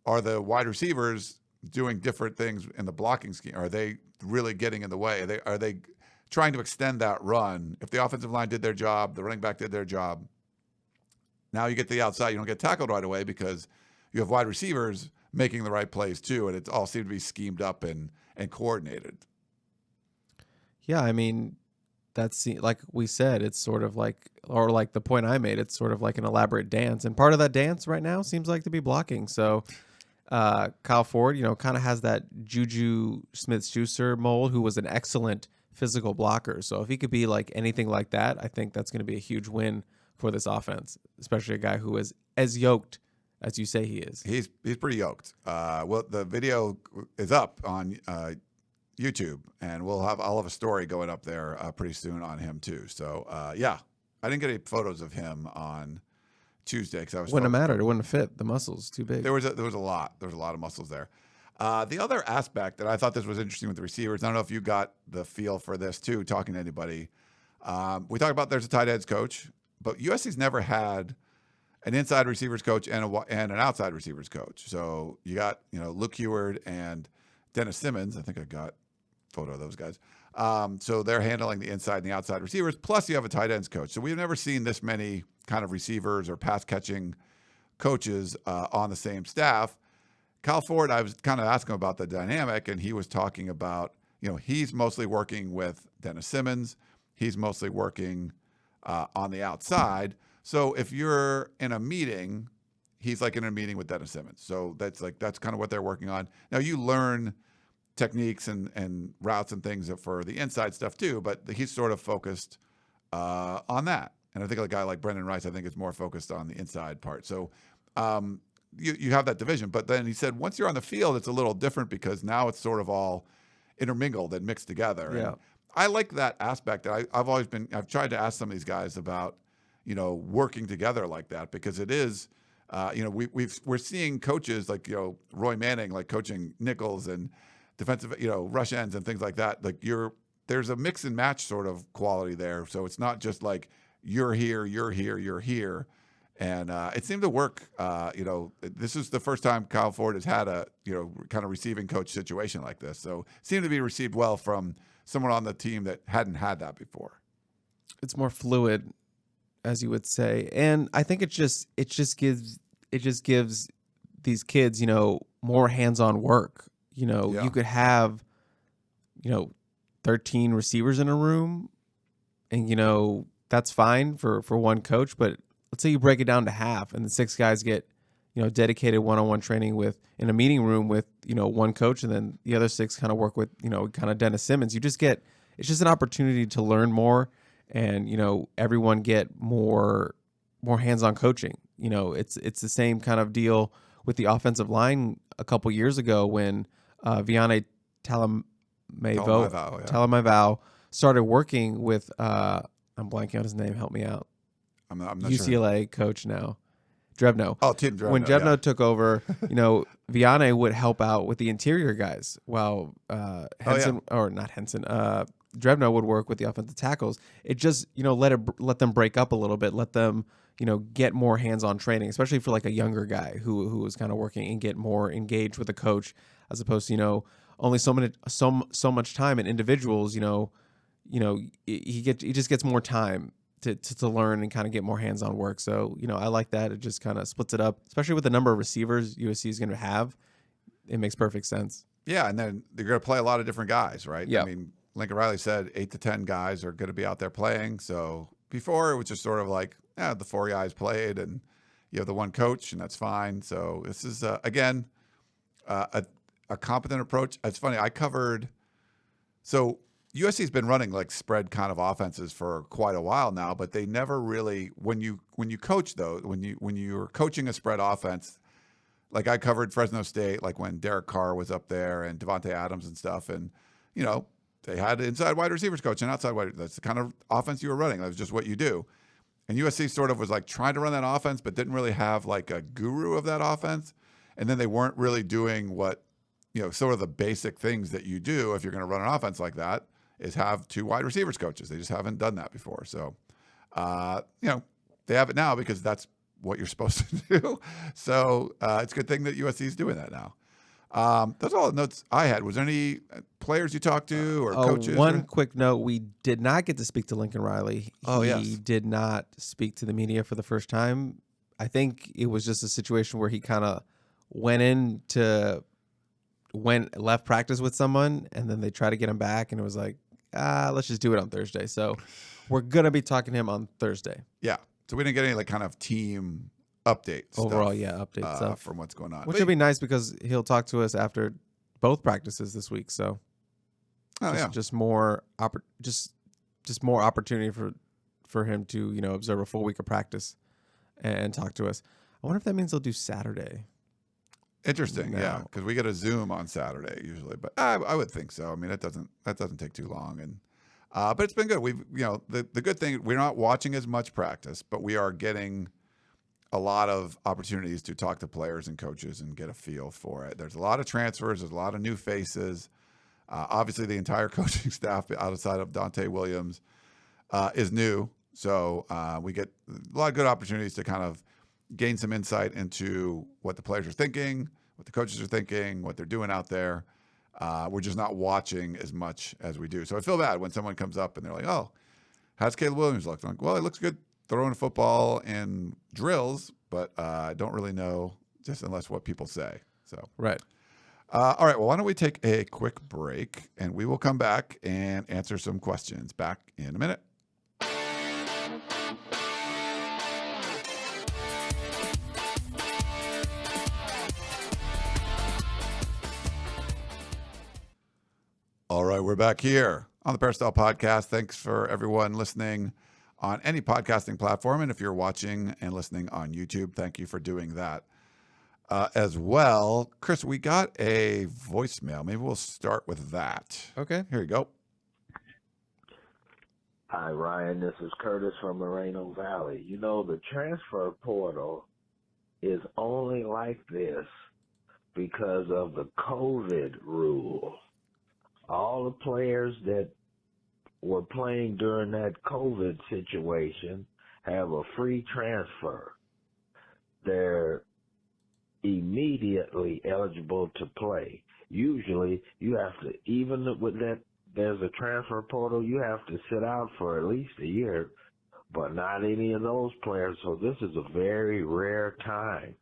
are the wide receivers doing different things in the blocking scheme? Are they really getting in the way? Are they trying to extend that run? If the offensive line did their job, the running back did their job, now you get to the outside, you don't get tackled right away because you have wide receivers making the right plays too, and it all seemed to be schemed up and coordinated. Yeah, I mean, that's like we said, it's sort of like, or like the point I made, it's sort of like an elaborate dance. And part of that dance right now seems like to be blocking. So Kyle Ford, kind of has that Juju Smith-Schuster mold, who was an excellent physical blocker. So if he could be like anything like that, I think that's going to be a huge win for this offense, especially a guy who is as yoked as you say he is. He's pretty yoked. Well, the video is up on YouTube, and I'll have a story going up there pretty soon on him too. So yeah, I didn't get any photos of him on Tuesday because I was wouldn't have mattered. It wouldn't have fit. The muscles too big. There was a lot of muscles there. The other aspect that I thought this was interesting with the receivers, I don't know if you got the feel for this too, talking to anybody. We talked about there's a tight ends coach, but USC's never had an inside receivers coach and an outside receivers coach. So you got Luke Heward and Dennis Simmons. I think I got a photo of those guys. So they're handling the inside and the outside receivers. Plus you have a tight ends coach. So we've never seen this many kind of receivers or pass catching coaches on the same staff. Kyle Ford, I was kind of asking about the dynamic, and he was talking about, he's mostly working with Dennis Simmons. He's mostly working on the outside. So if you're in a meeting, he's like in a meeting with Dennis Simmons. So that's kind of what they're working on. Now you learn techniques and routes and things for the inside stuff too, but he's sort of focused on that. And I think a guy like Brendan Rice, I think, is more focused on the inside part. So you have that division. But then he said once you're on the field, it's a little different because now it's sort of all intermingled and mixed together. Yeah. And I like that aspect. I've tried to ask some of these guys about, working together like that, because it is, we're seeing coaches like, Roy Manning, like coaching nickels and defensive, rush ends and things like that. Like there's a mix and match sort of quality there. So it's not just like you're here, you're here, you're here. And it seemed to work. This is the first time Kyle Ford has had a, kind of receiving coach situation like this. So it seemed to be received well from someone on the team that hadn't had that before. It's more fluid, as you would say. And I think it just gives these kids, more hands-on work. You could have, 13 receivers in a room, and, that's fine for one coach. But let's say you break it down to half, and the 6 guys get, dedicated one-on-one training in a meeting room with, one coach, and then the other 6 kind of work with, kind of Dennis Simmons. It's just an opportunity to learn more, and, everyone get more hands-on coaching. It's the same kind of deal with the offensive line a couple years ago when Vianney Talamaiva started working with I'm blanking on his name. Help me out. I'm not UCLA sure. Coach now, Drevno. Oh, Tim Drevno. When Drevno took over, Vianney would help out with the interior guys, while Drevno would work with the offensive tackles. It just let them break up a little bit, let them get more hands-on training, especially for like a younger guy who was kind of working, and get more engaged with the coach, as opposed to only so much time. And individuals, he just gets more time to learn and kind of get more hands-on work. So, I like that. It just kind of splits it up, especially with the number of receivers USC is going to have. It makes perfect sense. Yeah, and then they're going to play a lot of different guys, right? Yeah. I mean, Lincoln Riley said 8 to 10 guys are going to be out there playing. So before it was just sort of like, the 4 guys played, and you have the one coach, and that's fine. So this is, again, a competent approach. It's funny. So USC's been running like spread kind of offenses for quite a while now, but they never really, when you coach though, when you're coaching a spread offense, like I covered Fresno State, like when Derek Carr was up there and Devontae Adams and stuff, and they had an inside wide receivers coach and outside wide. That's the kind of offense you were running. That was just what you do. And USC sort of was like trying to run that offense, but didn't really have like a guru of that offense. And then they weren't really doing what, sort of the basic things that you do if you're going to run an offense like that, is have 2 wide receivers coaches. They just haven't done that before. So, they have it now because that's what you're supposed to do. So it's a good thing that USC is doing that now. That's all the notes I had. Was there any players you talked to or coaches? One quick note. We did not get to speak to Lincoln Riley. He did not speak to the media for the first time. I think it was just a situation where he kind of left practice with someone, and then they tried to get him back, and it was like, let's just do it on Thursday. So we're going to be talking to him on Thursday. Yeah. So we didn't get any like kind of team update Overall, stuff, update stuff. from what's going on. Which would be nice because he'll talk to us after both practices this week. So just more more opportunity for him to, observe a full week of practice and talk to us. I wonder if that means they'll do Saturday. Interesting, yeah, because we get a Zoom on Saturday usually, but I would think so. I mean, that doesn't take too long, and but it's been good. We've the good thing, we're not watching as much practice, but we are getting a lot of opportunities to talk to players and coaches and get a feel for it. There's a lot of transfers, there's a lot of new faces. Obviously, the entire coaching staff outside of Dante Williams is new, so we get a lot of good opportunities to kind of gain some insight into what the players are thinking, what the coaches are thinking, what they're doing out there. We're just not watching as much as we do. So I feel bad when someone comes up and they're like, "Oh, how's Caleb Williams look?" I'm like, "Well, he looks good throwing a football in drills, but I don't really know just unless what people say." So right. All right. Well, why don't we take a quick break and we will come back and answer some questions. Back in a minute. All right, we're back here on the Peristyle Podcast. Thanks for everyone listening on any podcasting platform. And if you're watching and listening on YouTube, thank you for doing that as well. Chris, we got a voicemail. Maybe we'll start with that. Okay. Here you go. Hi, Ryan. This is Curtis from Moreno Valley. The transfer portal is only like this because of the COVID rule. All the players that were playing during that COVID situation have a free transfer. They're immediately eligible to play. Usually, you have to, even with that, there's a transfer portal, you have to sit out for at least a year, but not any of those players. So this is a very rare time.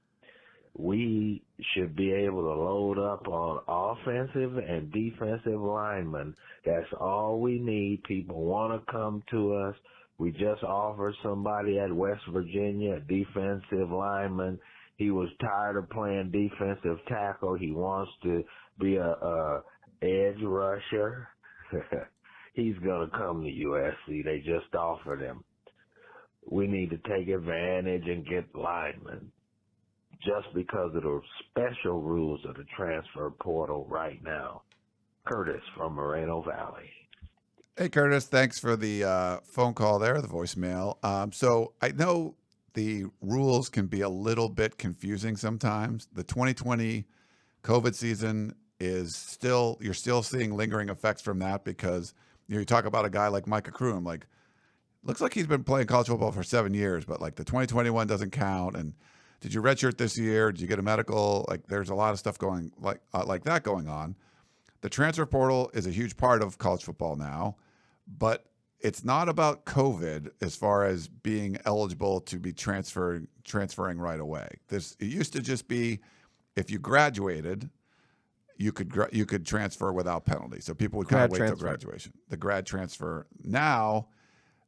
We should be able to load up on offensive and defensive linemen. That's all we need. People want to come to us. We just offered somebody at West Virginia, a defensive lineman. He was tired of playing defensive tackle. He wants to be a edge rusher. He's going to come to USC. They just offered him. We need to take advantage and get linemen. Just because of the special rules of the transfer portal right now. Curtis from Moreno Valley. Hey, Curtis. Thanks for the phone call there, the voicemail. So I know the rules can be a little bit confusing sometimes. The 2020 COVID season you're still seeing lingering effects from that because you talk about a guy like Micah Kroom, like looks like he's been playing college football for 7 years, but like the 2021 doesn't count. And did you redshirt this year? Did you get a medical? Like, there's a lot of stuff going like that going on. The transfer portal is a huge part of college football now, but it's not about COVID as far as being eligible to be transferring right away. It used to just be if you graduated, you could transfer without penalty. So people would kind of wait till graduation. The grad transfer. Now,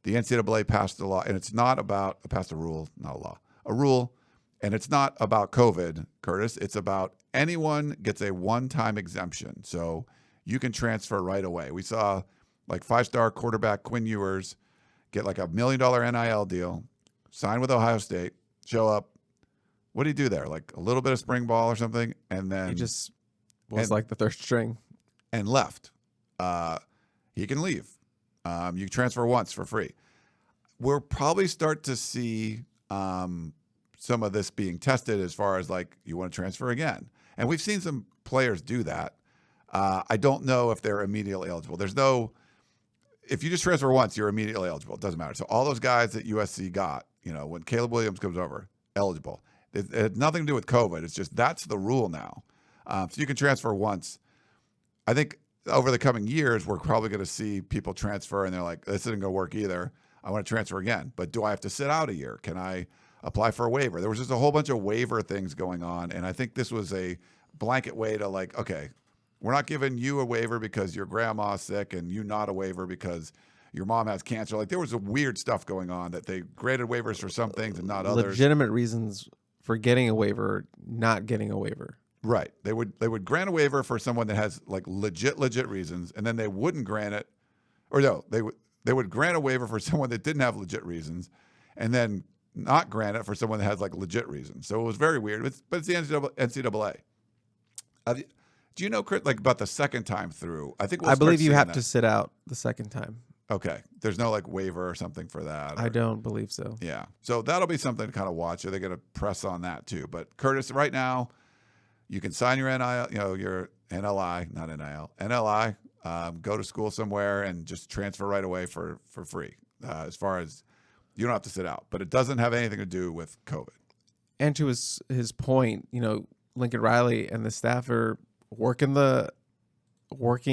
the NCAA passed a law, and it's not about passed a rule, not a law, a rule. And it's not about COVID, Curtis. It's about anyone gets a one-time exemption. So you can transfer right away. We saw like 5-star quarterback Quinn Ewers get like $1 million NIL deal, sign with Ohio State, show up. What did he do there? Like a little bit of spring ball or something? And then he just was like the third string. And left. He can leave. You transfer once for free. We'll probably start to see some of this being tested as far as like you want to transfer again. And we've seen some players do that. I don't know if they're immediately eligible. If you just transfer once, you're immediately eligible. It doesn't matter. So all those guys that USC got, when Caleb Williams comes over, eligible. It had nothing to do with COVID. It's just that's the rule now. So you can transfer once. I think over the coming years, we're probably going to see people transfer and they're like, this isn't going to work either. I want to transfer again. But do I have to sit out a year? Can I apply for a waiver? There was just a whole bunch of waiver things going on. And I think this was a blanket way to like, okay, We're not giving you a waiver because your grandma's sick and you not a waiver because your mom has cancer. Like there was a weird stuff going on that they granted waivers for some things and not others. Legitimate reasons for getting a waiver, not getting a waiver. Right. They would grant a waiver for someone that has like legit reasons, and then they wouldn't grant it, or no, they would grant a waiver for someone that didn't have legit reasons, and then not grant it for someone that has like legit reasons. So it was very weird. But it's the NCAA. Do you know, Chris, like about the second time through? I believe you have to sit out the second time. Okay. There's no like waiver or something for that. I don't believe so. Yeah. So that'll be something to kind of watch. Are they going to press on that too? But Curtis, right now, you can sign your NIL, your NLI, not NIL, NLI, go to school somewhere and just transfer right away for free. As far as you don't have to sit out, but it doesn't have anything to do with COVID. And to his point, Lincoln Riley and the staff are working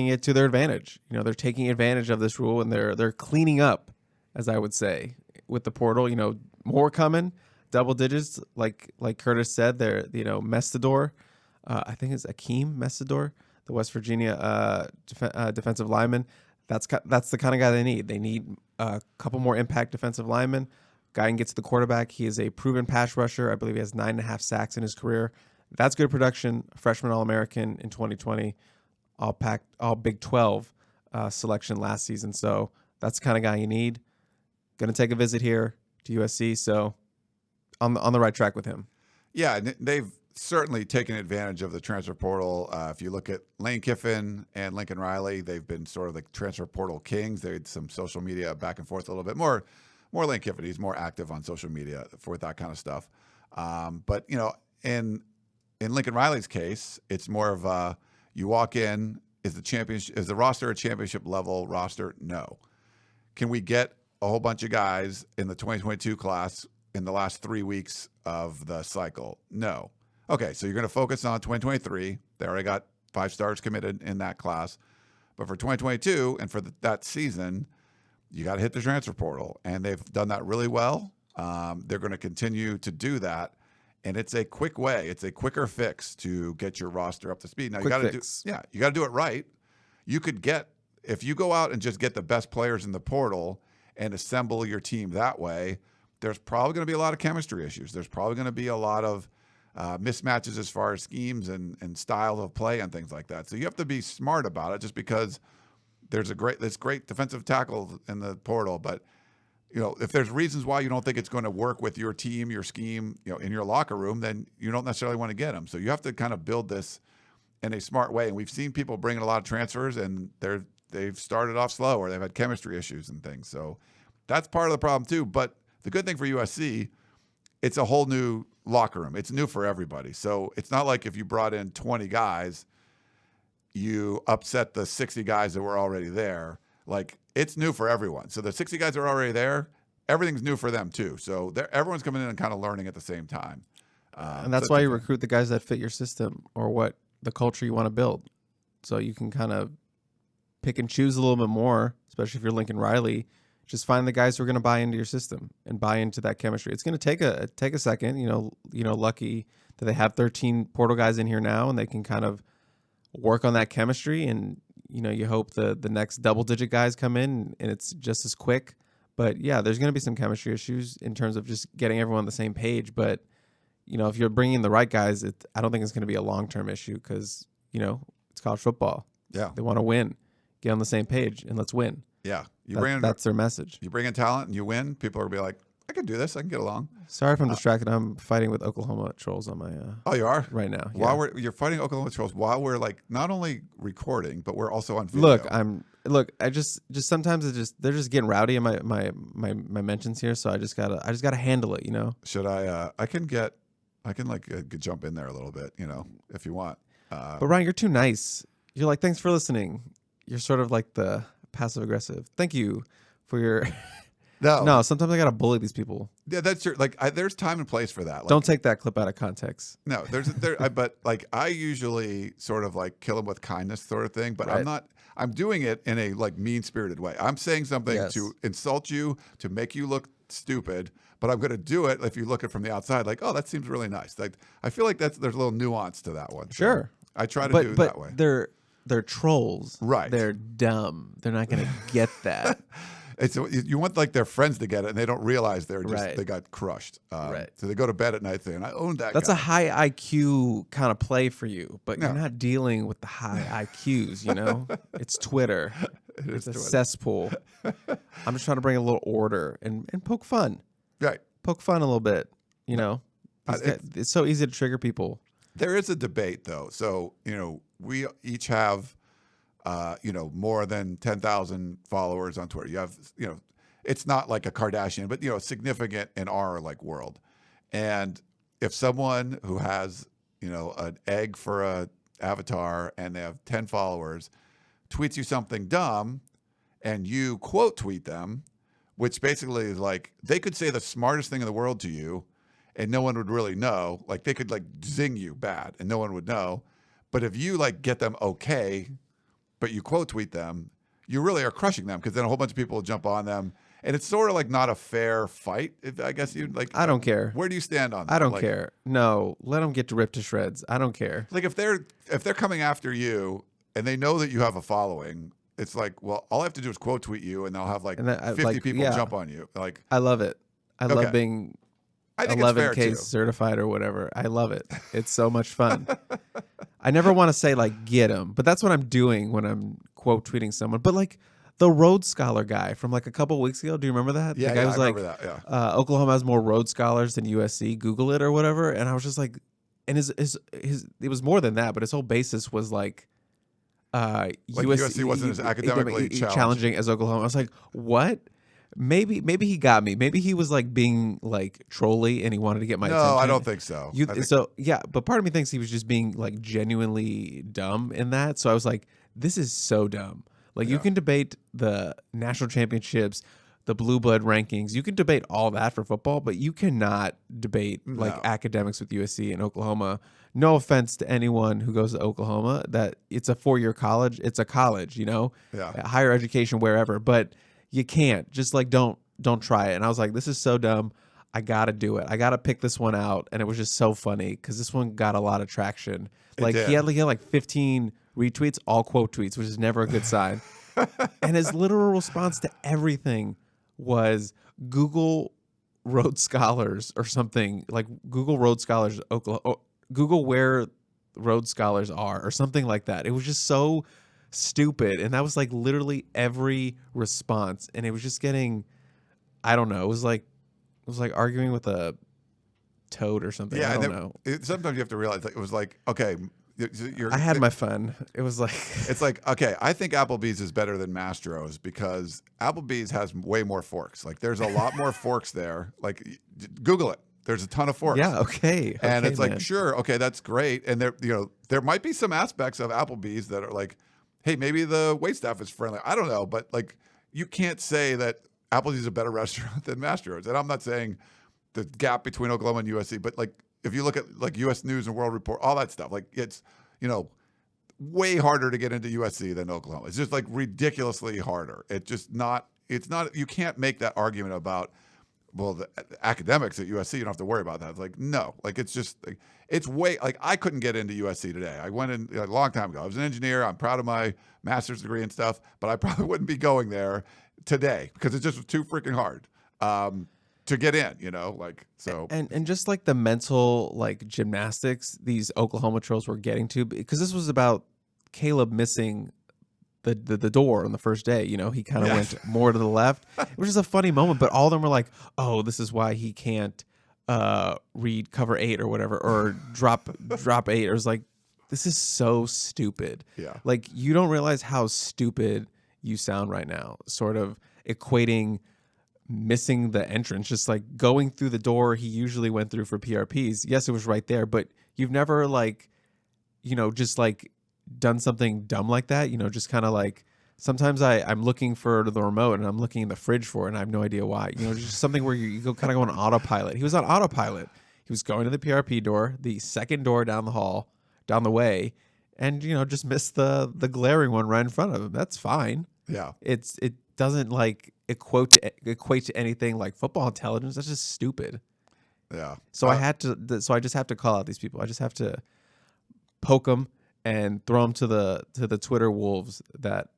it to their advantage. They're taking advantage of this rule and they're cleaning up, as I would say, with the portal. More coming, double digits, like Curtis said. They're Mestador, I think it's Akeem Mestador, the West Virginia defensive lineman. That's the kind of guy they need. They need a couple more impact defensive linemen. Guy can get to the quarterback. He is a proven pass rusher. I believe he has 9.5 sacks in his career. That's good production. Freshman All-American in 2020. All Big 12 selection last season. So that's the kind of guy you need. Going to take a visit here to USC. So on the right track with him. Yeah, they've certainly taken advantage of the transfer portal. If you look at Lane Kiffin and Lincoln Riley, they've been sort of like transfer portal kings. They had some social media back and forth a little bit more. More Lane Kiffin, he's more active on social media for that kind of stuff. But in Lincoln Riley's case, it's more of you walk in, is the roster a championship level roster? No. Can we get a whole bunch of guys in the 2022 class in the last 3 weeks of the cycle? No. Okay, so you're going to focus on 2023. They already got 5 stars committed in that class. But for 2022 and for that season, you got to hit the transfer portal. And they've done that really well. They're going to continue to do that. And it's a quick way. It's a quicker fix to get your roster up to speed. Now, you got to do it right. You could if you go out and just get the best players in the portal and assemble your team that way, there's probably going to be a lot of chemistry issues. There's probably going to be a lot of mismatches as far as schemes and style of play and things like that. So you have to be smart about it just because there's this great defensive tackle in the portal. But, if there's reasons why you don't think it's going to work with your team, your scheme, in your locker room, then you don't necessarily want to get them. So you have to kind of build this in a smart way. And we've seen people bring in a lot of transfers and they've started off slow or they've had chemistry issues and things. So that's part of the problem too. But the good thing for USC, it's a whole new locker room. It's new for everybody. So it's not like if you brought in 20 guys, you upset the 60 guys that were already there. Like, it's new for everyone. So the 60 guys that are already there, everything's new for them too. So everyone's coming in and kind of learning at the same time. And that's why you recruit the guys that fit your system or what the culture you want to build. So you can kind of pick and choose a little bit more, especially if you're Lincoln Riley. Just find the guys who are going to buy into your system and buy into that chemistry. It's going to take a second. Lucky that they have 13 portal guys in here now, and they can kind of work on that chemistry. And you hope the next double-digit guys come in, and it's just as quick. But yeah, there's going to be some chemistry issues in terms of just getting everyone on the same page. But if you're bringing the right guys, I don't think it's going to be a long-term issue because it's college football. Yeah, they want to win. Get on the same page and let's win. Yeah. That's their message. You bring in talent and you win, people are going to be like, I can do this. I can get along. Sorry if I'm distracted. I'm fighting with Oklahoma trolls on my Oh, you are? Right now. Yeah. You're fighting Oklahoma trolls while we're like not only recording, but we're also on video. I just sometimes they're just getting rowdy in my mentions here, so I just gotta handle it, Should I can jump in there a little bit, if you want. But Ryan, you're too nice. You're like, thanks for listening. You're sort of like the passive aggressive. Thank you for your No, sometimes I gotta bully these people. Yeah, that's true. There's time and place for that. Like, don't take that clip out of context. No, but I usually sort of like kill them with kindness sort of thing, but right. I'm doing it in a mean spirited way. I'm saying something to insult you, to make you look stupid, but I'm going to do it if you look at it from the outside, like, oh, that seems really nice. Like, I feel like there's a little nuance to that one. Sure. So I try to do it that way. they're trolls. Right. They're dumb. They're not going to get that. You want like their friends to get it, and they don't realize they're just Right. they got crushed. Right. So they go to bed at night saying, "I owned that." That's guy. a high IQ kind of play for you, but No. you're not dealing with the high IQs, you know? It's Twitter. It's a cesspool. I'm just trying to bring a little order and poke fun. Right. Poke fun a little bit, you know? It's so easy to trigger people. There is a debate, though. So, we each have, more than 10,000 followers on Twitter. You have, it's not like a Kardashian, but, significant in our world. And if someone who has, an egg for a avatar and they have 10 followers tweets you something dumb and you quote tweet them, which basically is like, they could say the smartest thing in the world to you and no one would really know. Like they could zing you bad and no one would know. But if you get them okay, but you quote tweet them, you really are crushing them because then a whole bunch of people will jump on them. And it's sort of not a fair fight. I guess you I don't care. Where do you stand on that? I don't care. No, let them get ripped to shreds. I don't care. If they're coming after you and they know that you have a following, it's well, all I have to do is quote tweet you and they'll have 50 people jump on you. I love it. I love being I think it's fair 11K too. certified or whatever. I love it. It's so much fun. I never want to say get them, but that's what I'm doing when I'm quote tweeting someone. But the Rhodes Scholar guy from a couple weeks ago, do you remember that? Yeah, the guy was I remember that. Yeah. Oklahoma has more Rhodes Scholars than USC. Google it or whatever. And I was just and his it was more than that, but his whole basis was USC wasn't as academically challenging as Oklahoma. I was like, what? Maybe he got me. Maybe he was being trolly and he wanted to get my attention. No, I don't think so. But part of me thinks he was just being genuinely dumb in that. So I was like, this is so dumb. You can debate the national championships, the blue blood rankings. You can debate all that for football, but you cannot debate academics with USC and Oklahoma. No offense to anyone who goes to Oklahoma, that it's a 4-year college. It's a college, higher education wherever, but you can't just don't try it. And I was like, this is so dumb. I got to do it. I got to pick this one out. And it was just so funny because this one got a lot of traction. He had 15 retweets, all quote tweets, which is never a good sign. And his literal response to everything was Google Rhodes Scholars or something, Google Rhodes Scholars Oklahoma, Google where Rhodes Scholars are or something like that. It was just so stupid. And that was literally every response. And it was just getting, I don't know. It was like arguing with a toad or something. Yeah, I don't know. Sometimes you have to realize it was okay. I had my fun. It was it's okay, I think Applebee's is better than Mastro's because Applebee's has way more forks. There's a lot more forks there. Google it. There's a ton of forks. Yeah, okay. And it's man. Sure, okay, that's great. And there might be some aspects of Applebee's that are hey, maybe the waitstaff is friendly. I don't know, but you can't say that Applebee's is a better restaurant than Mastro's. And I'm not saying the gap between Oklahoma and USC, but if you look at U.S. News and World Report, all that stuff, it's way harder to get into USC than Oklahoma. It's just ridiculously harder. It's not. You can't make that argument about the academics at USC. You don't have to worry about that. It's no, it's just it's way I couldn't get into USC today. I went in a long time ago. I was an engineer. I'm proud of my master's degree and stuff, but I probably wouldn't be going there today because it's just too freaking hard. To get in, so. And just the mental gymnastics these Oklahoma trolls were getting to, because this was about Caleb missing the door on the first day. He kind of went more to the left, which is a funny moment. But all of them were like, "Oh, this is why he can't read cover 8 or whatever, or drop 8." It was this is so stupid. Yeah, you don't realize how stupid you sound right now. Sort of equating missing the entrance, just going through the door he usually went through for PRPs. Yes, it was right there, but you've never just done something dumb like that. Just kind of sometimes I'm looking for the remote and I'm looking in the fridge for it and I have no idea why. Just something where you go kind of go on autopilot. He was on autopilot. He was going to the PRP door, the second door down the way, and just missed the glaring one right in front of him. That's fine. Yeah, it doesn't equate to anything like football intelligence. That's just stupid. Yeah. So I just have to call out these people. I just have to poke them and throw them to the Twitter wolves that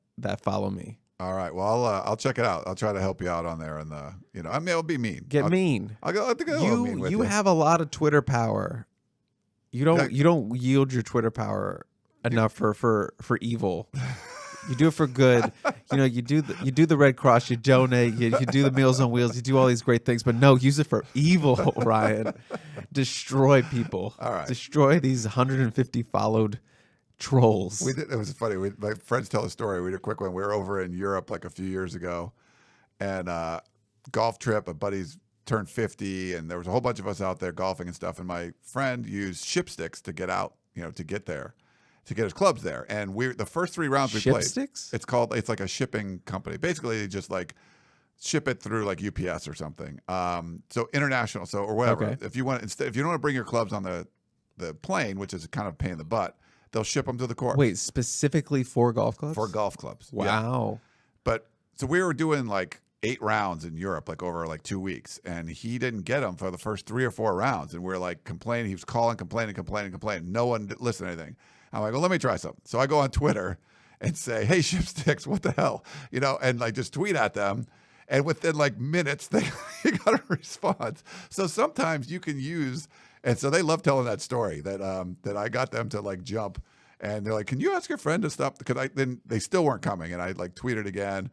follow me. All right. Well, I'll check it out. I'll try to help you out on there. And I mean, I'll be mean. Get mean. I'll go. I think I'll mean with you. You have a lot of Twitter power. You don't yield your Twitter power enough for evil. You do it for good. You do the Red Cross. You donate. You do the Meals on Wheels. You do all these great things. But no, use it for evil, Ryan. Destroy people. All right. Destroy these 150 followed trolls. It was funny. My friends tell a story. We did a quick one. We were over in Europe like a few years ago, and golf trip. A buddy's turned 50, and there was a whole bunch of us out there golfing and stuff. And my friend used ship sticks to get out, to get there, to get his clubs there. And the first 3 rounds we played. Shipsticks? It's like a shipping company. Basically, they just like ship it through like UPS or something. So international, or whatever. Okay. If you don't want to bring your clubs on the plane, which is kind of a pain in the butt, they'll ship them to the course. Wait, specifically for golf clubs? For golf clubs. Wow. Yeah. But so we were doing like 8 rounds in Europe, like over like 2 weeks, and he didn't get them for the first 3 or 4 rounds, and we were like complaining. He was calling, complaining. No one listened to anything. I'm like, well, let me try something. So I go on Twitter and say, hey, Shipsticks, what the hell, and like just tweet at them, and within like minutes they got a response. So sometimes you can use. And so they love telling that story that I got them to like jump, and they're like, "Can you ask your friend to stop?" Because then they still weren't coming, and I like tweeted again,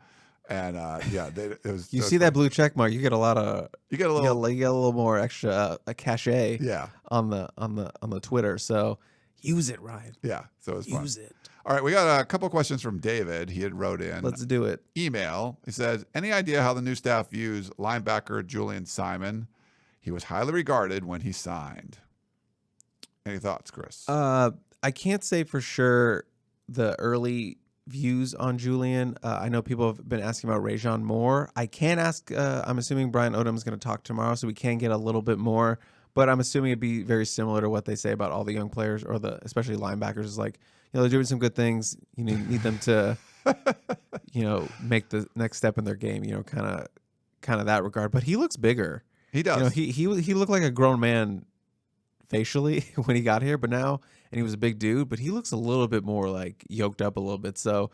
and it was. You see that blue check mark? You get a lot of. You get a little more extra cachet. Yeah. On the Twitter, so use it, Ryan. Yeah. So it was fun. Use it. All right, we got a couple questions from David. He had wrote in. Let's do it. Email. He says, "Any idea how the new staff views linebacker Julian Simon? He was highly regarded when he signed." Any thoughts, Chris? I can't say for sure the early views on Julian. I know people have been asking about Rajon more. I can ask. I'm assuming Brian Odom's going to talk tomorrow, so we can get a little bit more. But I'm assuming it'd be very similar to what they say about all the young players, or especially linebackers. Is like, they're doing some good things. You need them to, make the next step in their game. Kind of that regard. But he looks bigger. He does. He looked like a grown man facially when he got here, but now, and he was a big dude, but he looks a little bit more like yoked up a little bit. So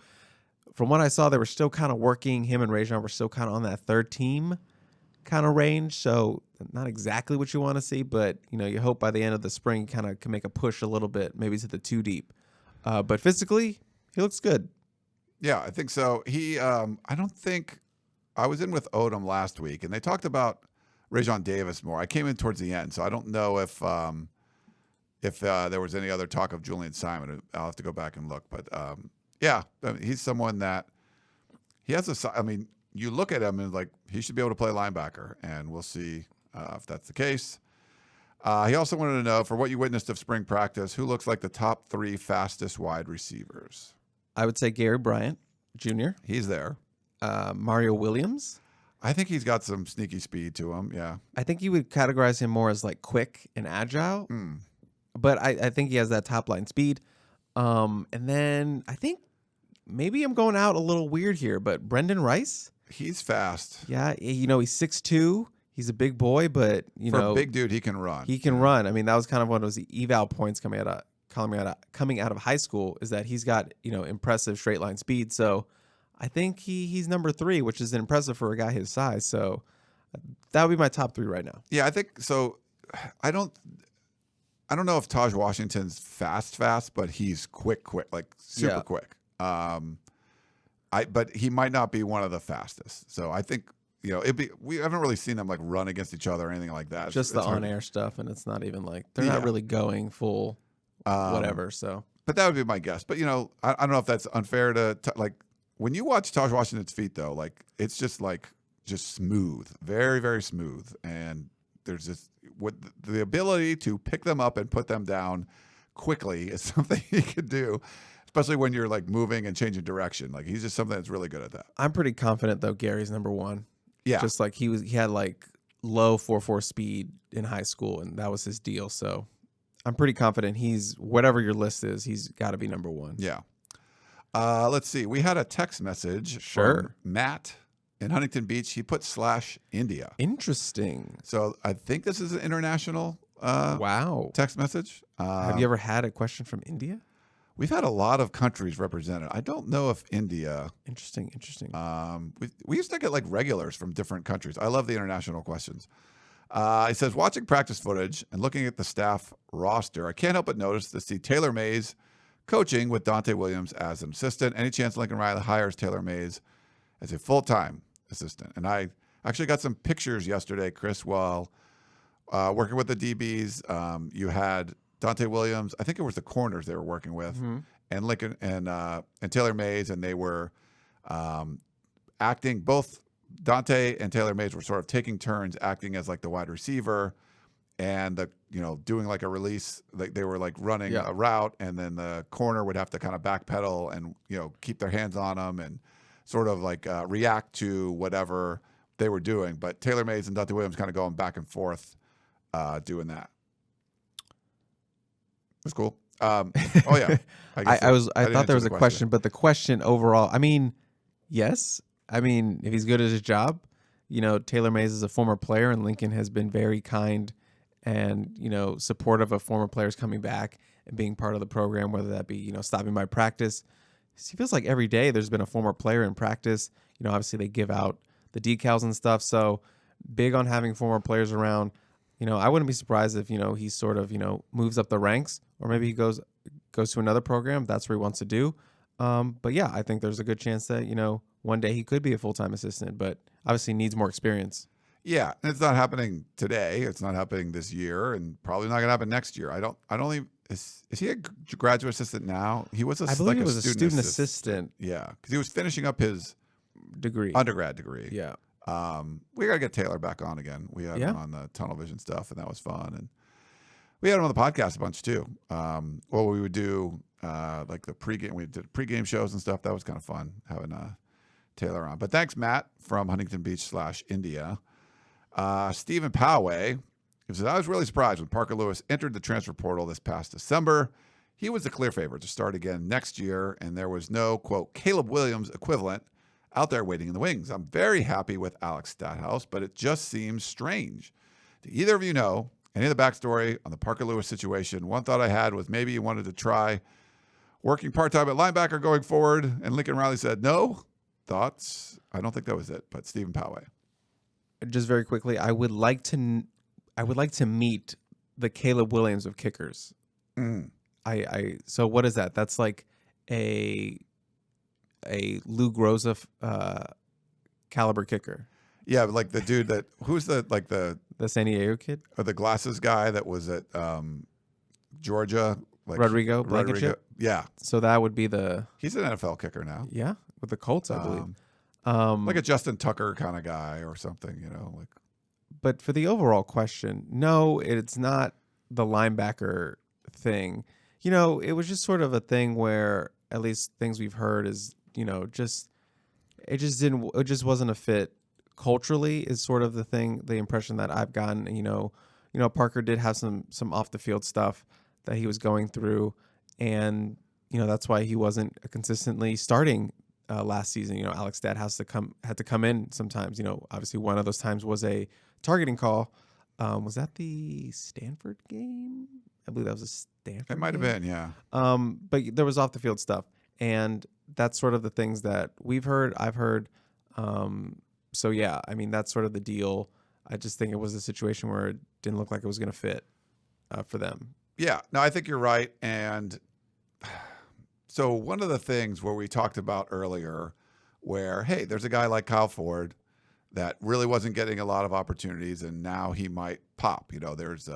from what I saw, they were still kind of working. Him and Rajon were still kind of on that third team kind of range. So not exactly what you want to see, but you hope by the end of the spring, kind of can make a push a little bit, maybe to the 2 deep. But physically, he looks good. Yeah, I think so. I don't think I was in with Odom last week, and they talked about Rajon Davis more. I came in towards the end, so I don't know if there was any other talk of Julian Simon. I'll have to go back and look. But he's someone that he has you look at him and like he should be able to play linebacker, and we'll see if that's the case. He also wanted to know, for what you witnessed of spring practice, who looks like the top 3 fastest wide receivers? I would say Gary Bryant Jr. He's there. Mario Williams. I think he's got some sneaky speed to him. Yeah. I think you would categorize him more as like quick and agile, but I think he has that top line speed. And then I think maybe I'm going out a little weird here, but Brendan Rice. He's fast. Yeah. He's 6'2". He's a big boy, but for a big dude, he can run. He can run. I mean, that was kind of one of those eval points coming out of high school, is that he's got, impressive straight line speed. So I think he's number 3, which is impressive for a guy his size. So that would be my top 3 right now. Yeah, I think so. I don't know if Taj Washington's fast, but he's quick, like super quick. But he might not be one of the fastest. So I think, we haven't really seen them like run against each other or anything like that. Just the on-air stuff, and it's not even like they're not really going full whatever. So, but that would be my guess. But I don't know if that's unfair to like. When you watch Taj Washington's feet, though, like it's just smooth, very, very smooth, and there's just the ability to pick them up and put them down quickly is something he could do, especially when you're like moving and changing direction. Like he's just something that's really good at that. I'm pretty confident though Gary's number 1. Yeah, just like he had like low 4.4 speed in high school, and that was his deal. So I'm pretty confident he's, whatever your list is, he's got to be number 1. Yeah. Let's see. We had a text message from Matt in Huntington Beach. He put /India. Interesting. So I think this is an international wow text message. Have you ever had a question from India? We've had a lot of countries represented. I don't know if India. Interesting. We used to get like regulars from different countries. I love the international questions. He says, watching practice footage and looking at the staff roster, I can't help but notice to see Taylor Mays coaching with Dante Williams as an assistant. Any chance Lincoln Riley hires Taylor Mays as a full-time assistant? And I actually got some pictures yesterday, Chris, while working with the DBs. You had Dante Williams, I think it was the corners they were working with, and Lincoln and Taylor Mays, and they were acting. Both Dante and Taylor Mays were sort of taking turns acting as like the wide receiver, and doing like a release. Like they were like running a route, and then the corner would have to kind of backpedal and keep their hands on them and sort of like react to whatever they were doing. But Taylor Mays and Dante Williams kind of going back and forth doing that. It was cool. Oh yeah, I thought there was a question, but the question overall, I mean, yes. I mean, if he's good at his job, Taylor Mays is a former player, and Lincoln has been very kind and supportive of former players coming back and being part of the program, whether that be stopping by practice. He feels like every day there's been a former player in practice. Obviously they give out the decals and stuff, so big on having former players around. I wouldn't be surprised if he sort of moves up the ranks, or maybe he goes to another program. That's what he wants to do. But yeah, I think there's a good chance that one day he could be a full-time assistant, but obviously needs more experience. Yeah, and it's not happening today. It's not happening this year, and probably not going to happen next year. I don't even. Is he a graduate assistant now? He was I believe he was a student assistant. Yeah, because he was finishing up his undergrad degree. Yeah. We got to get Taylor back on again. We had him on the tunnel vision stuff, and that was fun. And we had him on the podcast a bunch too. We would do like the pregame. We did pregame shows and stuff. That was kind of fun having Taylor on. But thanks, Matt from Huntington Beach /India. Stephen Poway, he said, I was really surprised when Parker Lewis entered the transfer portal this past December. He was the clear favorite to start again next year, and there was no, quote, Caleb Williams equivalent out there waiting in the wings. I'm very happy with Alex Stathouse, but it just seems strange. Do either of you know any of the backstory on the Parker Lewis situation? One thought I had was maybe he wanted to try working part-time at linebacker going forward, and Lincoln Riley said no. Thoughts? I don't think that was it, but Stephen Poway. Just very quickly, I would like to meet the Caleb Williams of kickers. So what is that? That's like a Lou Groza caliber kicker. Yeah, like the dude who's the San Diego kid, or the glasses guy that was at Georgia, like Rodrigo Blankenship. Yeah, so that would be he's an NFL kicker now. Yeah, with the Colts, I believe. Like a Justin Tucker kind of guy or something, like. But for the overall question, no, it's not the linebacker thing. It was just sort of a thing where, at least things we've heard is, it just wasn't a fit culturally is sort of the impression that I've gotten. Parker did have some off the field stuff that he was going through, and that's why he wasn't consistently starting last season. Alex Stathouse had to come in sometimes. Obviously one of those times was a targeting call. Was that the Stanford game? I believe that was a Stanford. It might have been, yeah. But there was off the field stuff, and that's sort of the things that we've heard. I've heard. So yeah, I mean that's sort of the deal. I just think it was a situation where it didn't look like it was going to fit for them. Yeah, no, I think you're right. And so one of the things where we talked about earlier, where hey, there's a guy like Kyle Ford that really wasn't getting a lot of opportunities, and now he might pop. There's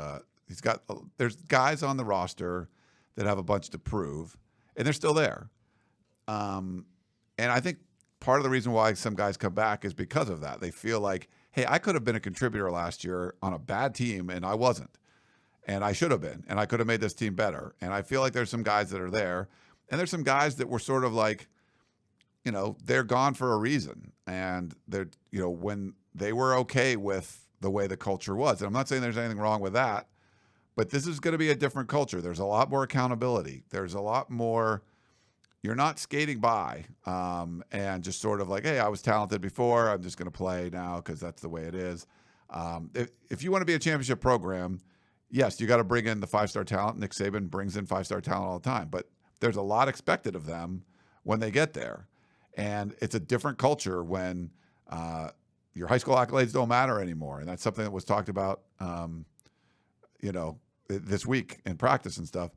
guys on the roster that have a bunch to prove, and they're still there. And I think part of the reason why some guys come back is because of that. They feel like, hey, I could have been a contributor last year on a bad team, and I wasn't. And I should have been, and I could have made this team better. And I feel like there's some guys that are there, and there's some guys that were sort of like, they're gone for a reason. And they're, when they were okay with the way the culture was. And I'm not saying there's anything wrong with that, but this is going to be a different culture. There's a lot more accountability. There's a lot more, you're not skating by and just sort of like, hey, I was talented before, I'm just going to play now because that's the way it is. If you want to be a championship program, yes, you got to bring in the 5-star talent. Nick Saban brings in 5-star talent all the time, but there's a lot expected of them when they get there. And it's a different culture when your high school accolades don't matter anymore. And that's something that was talked about, this week in practice and stuff.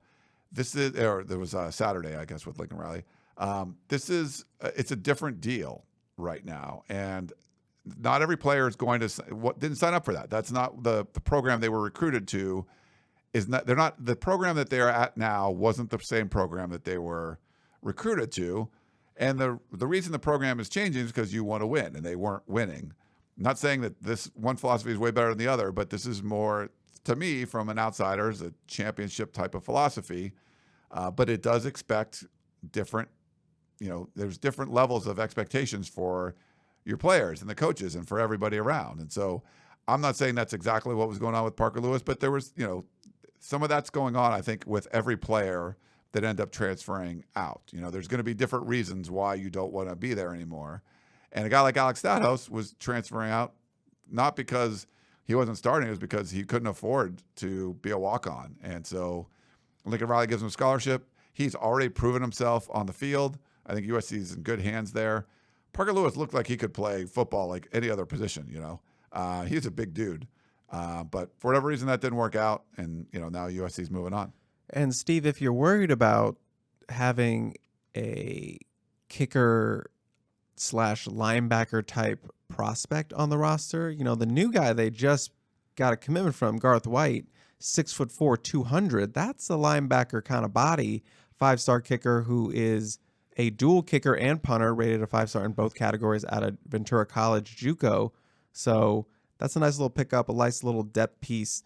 There was Saturday, I guess, with Lincoln Riley. It's a different deal right now. And not every player is going to didn't sign up for that. That's not the program they were recruited to. The program that they're at now wasn't the same program that they were recruited to. And the reason the program is changing is because you want to win, and they weren't winning. I'm not saying that this one philosophy is way better than the other, but this is more, to me, from an outsider, is a championship type of philosophy. But it does expect different, there's different levels of expectations for your players and the coaches and for everybody around. And so I'm not saying that's exactly what was going on with Parker Lewis, but there was, some of that's going on, I think, with every player that end up transferring out. There's going to be different reasons why you don't want to be there anymore. And a guy like Alex Stadhouse was transferring out not because he wasn't starting, it was because he couldn't afford to be a walk-on. And so Lincoln Riley gives him a scholarship. He's already proven himself on the field. I think USC's in good hands there. Parker Lewis looked like he could play football like any other position, He's a big dude. But for whatever reason, that didn't work out. And, now USC's moving on. And, Steve, if you're worried about having a kicker/linebacker type prospect on the roster, the new guy they just got a commitment from, Garth White, 6'4", 200. That's a linebacker kind of body, 5-star kicker who is a dual kicker and punter, rated a 5-star in both categories out of Ventura College JUCO. So that's a nice little pickup, a nice little depth piece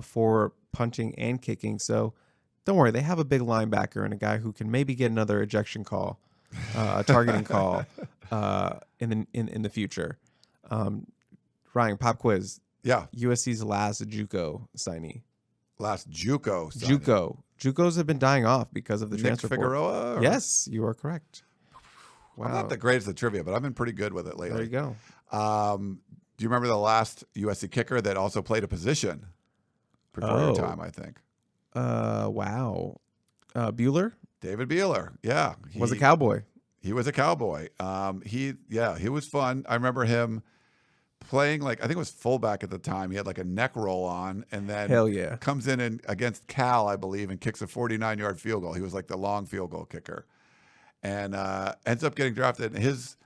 for punting and kicking. So don't worry, they have a big linebacker and a guy who can maybe get another ejection call, a targeting call in the future. Ryan, pop quiz. Yeah. USC's last JUCO signee. Last JUCO signee. JUCOs have been dying off because of the Nick transfer Figueroa? portal. Yes, you are correct. Wow. I'm not the greatest at trivia, but I've been pretty good with it lately. There you go. Do you remember the last USC kicker that also played a position before your time, I think? Wow. Bueller? David Bueller. Yeah. He was a Cowboy. He was a Cowboy. He was fun. I remember him playing I think it was fullback at the time. He had a neck roll on, and then Hell yeah. comes in against Cal, I believe, and kicks a 49-yard field goal. He was the long field goal kicker, and ends up getting drafted. His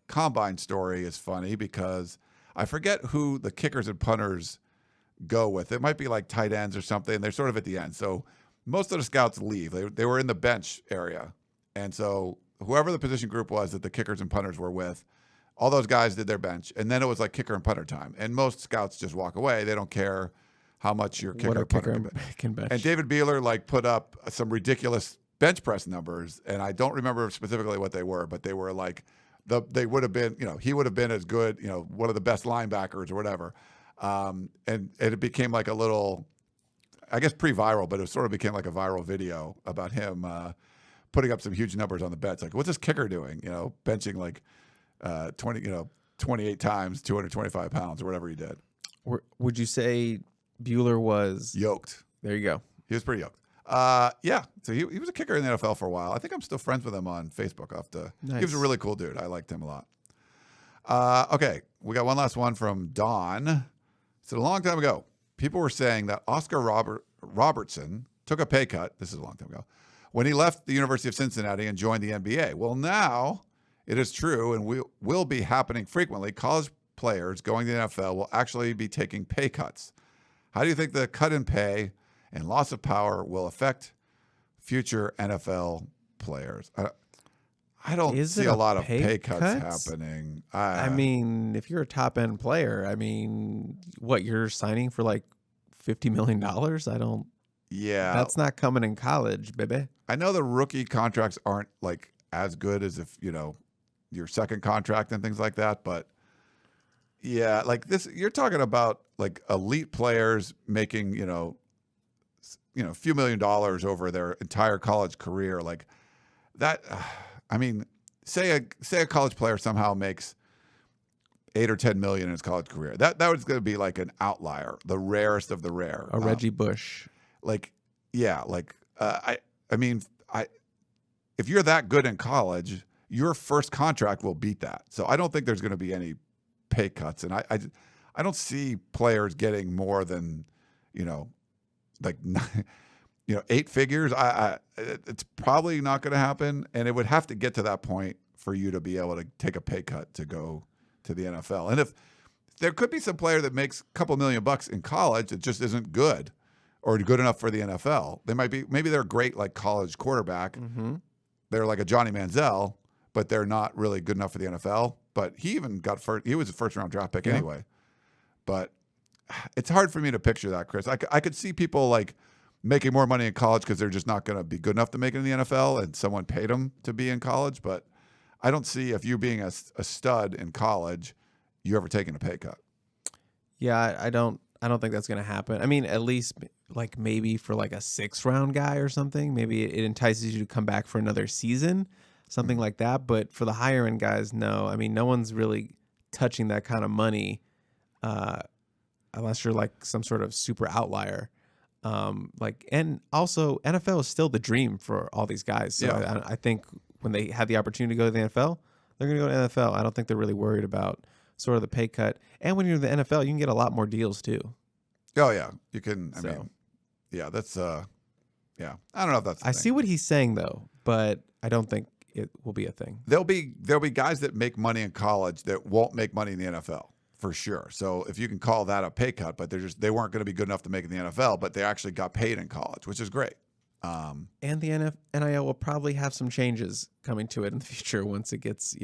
combine story is funny because I forget who the kickers and punters go with. It might be tight ends or something. They're sort of at the end. So most of the scouts leave. They were in the bench area, and so whoever the position group was that the kickers and punters were with, all those guys did their bench, and then it was kicker and punter time. And most scouts just walk away. They don't care how much your kicker or punter can bench. And David Bueller put up some ridiculous bench press numbers, and I don't remember specifically what they were, but they were they would have been, he would have been as good, one of the best linebackers or whatever. And it became a little, I guess pre-viral, but it sort of became a viral video about him putting up some huge numbers on the bench. What's this kicker doing? Benching 28 times, 225 pounds or whatever he did. Would you say Bueller was yoked? There you go. He was pretty yoked. Yeah. So he was a kicker in the NFL for a while. I think I'm still friends with him on Facebook. Nice. He was a really cool dude. I liked him a lot. Okay. We got one last one from Don. So a long time ago, people were saying that Oscar Robertson took a pay cut. This is a long time ago, when he left the University of Cincinnati and joined the NBA. Well, now it is true, and will be happening frequently. College players going to the NFL will actually be taking pay cuts. How do you think the cut in pay and loss of power will affect future NFL players? I don't see a lot of pay cuts happening. I mean, if you're a top-end player, what, you're signing for $50 million? Yeah. That's not coming in college, baby. I know the rookie contracts aren't as good as if, your second contract and things like that. But yeah, this, you're talking about elite players making, a few $1 million over their entire college career. That, say a college player somehow makes $8 or $10 million in his college career. That was going to be an outlier, the rarest of the rare. A Reggie Bush. if you're that good in college, your first contract will beat that. So I don't think there's going to be any pay cuts. And I don't see players getting more than, like, 8 figures. It's probably not going to happen. And it would have to get to that point for you to be able to take a pay cut to go to the NFL. And if there could be some player that makes a couple $1 million in college that just isn't good or good enough for the NFL. Maybe they're a great like college quarterback. Mm-hmm. They're like a Johnny Manziel, but they're not really good enough for the NFL. But he even got he was a first round draft pick anyway. But it's hard for me to picture that, Chris. I could see people like making more money in college because they're just not going to be good enough to make it in the NFL, and someone paid them to be in college. But I don't see if you being a stud in college, you ever taking a pay cut. Yeah, I don't think that's going to happen. I mean, at least like maybe for like a 6th round guy or something, maybe it entices you to come back for another season, something like that. But for the higher end guys, no. I mean, no one's really touching that kind of money unless you're like some sort of super outlier. And also NFL is still the dream for all these guys. So I think when they have the opportunity to go to the NFL, they're going to go to the NFL. I don't think they're really worried about sort of the pay cut. And when you're in the NFL, you can get a lot more deals too. Oh yeah, you can. I mean, that's I don't know if that's. I see what he's saying though, but I don't think it will be a thing. There'll be guys that make money in college that won't make money in the NFL for sure. So if you can call that a pay cut, but they weren't going to be good enough to make it in the NFL, but they actually got paid in college, which is great. And the NIL will probably have some changes coming to it in the future once it gets,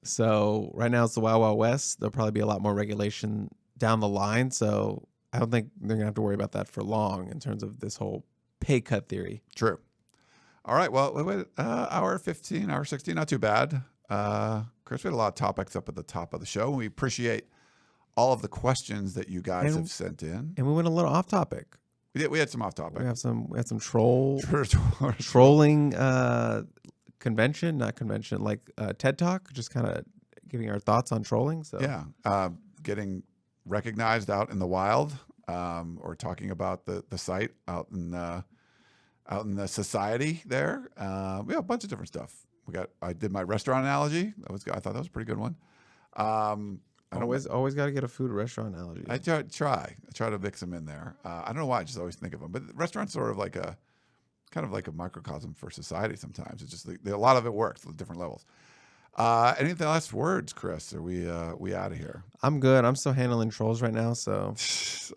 So right now it's the Wild Wild West. There'll probably be a lot more regulation down the line. So I don't think they're going to have to worry about that for long in terms of this whole pay cut theory. True. All right. Well, hour 15, hour 16, not too bad. Chris, we had a lot of topics up at the top of the show. And we appreciate all of the questions that you guys have sent in. And we went a little off topic. We had some off topic. We had some trolling convention, not convention, like TED Talk, just kind of giving our thoughts on trolling. So yeah, getting recognized out in the wild, or talking about the site out in the society there. We have a bunch of different stuff. I did my restaurant analogy. I thought that was a pretty good one. Always got to get a food restaurant analogy. I try to mix them in there. I don't know why. I just always think of them. But restaurants sort of like kind of like a microcosm for society sometimes. It's just a lot of it works at different levels. Any last words, Chris? Are we out of here? I'm good. I'm still handling trolls right now. So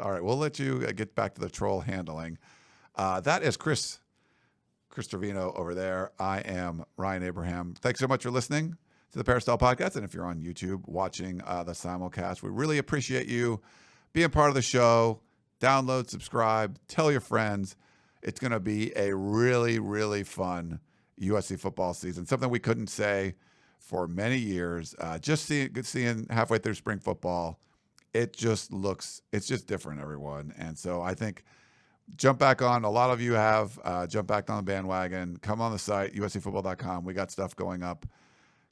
all right, we'll let you get back to the troll handling. That is Chris Trevino over there. I am Ryan Abraham. Thanks so much for listening to the Peristyle Podcast. And if you're on YouTube watching the simulcast, we really appreciate you being part of the show. Download, subscribe, tell your friends. It's going to be a really, really fun USC football season. Something we couldn't say for many years. Just seeing halfway through spring football, it's just different, everyone. And so I think jump back on. A lot of you have jumped back on the bandwagon. Come on the site, uscfootball.com. We got stuff going up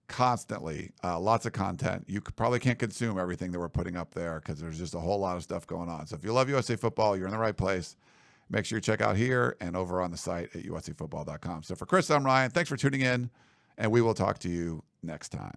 constantly, lots of content. You probably can't consume everything that we're putting up there because there's just a whole lot of stuff going on. So if you love USA football, you're in the right place. Make sure you check out here and over on the site at uscfootball.com. So for Chris, I'm Ryan. Thanks for tuning in, and we will talk to you next time.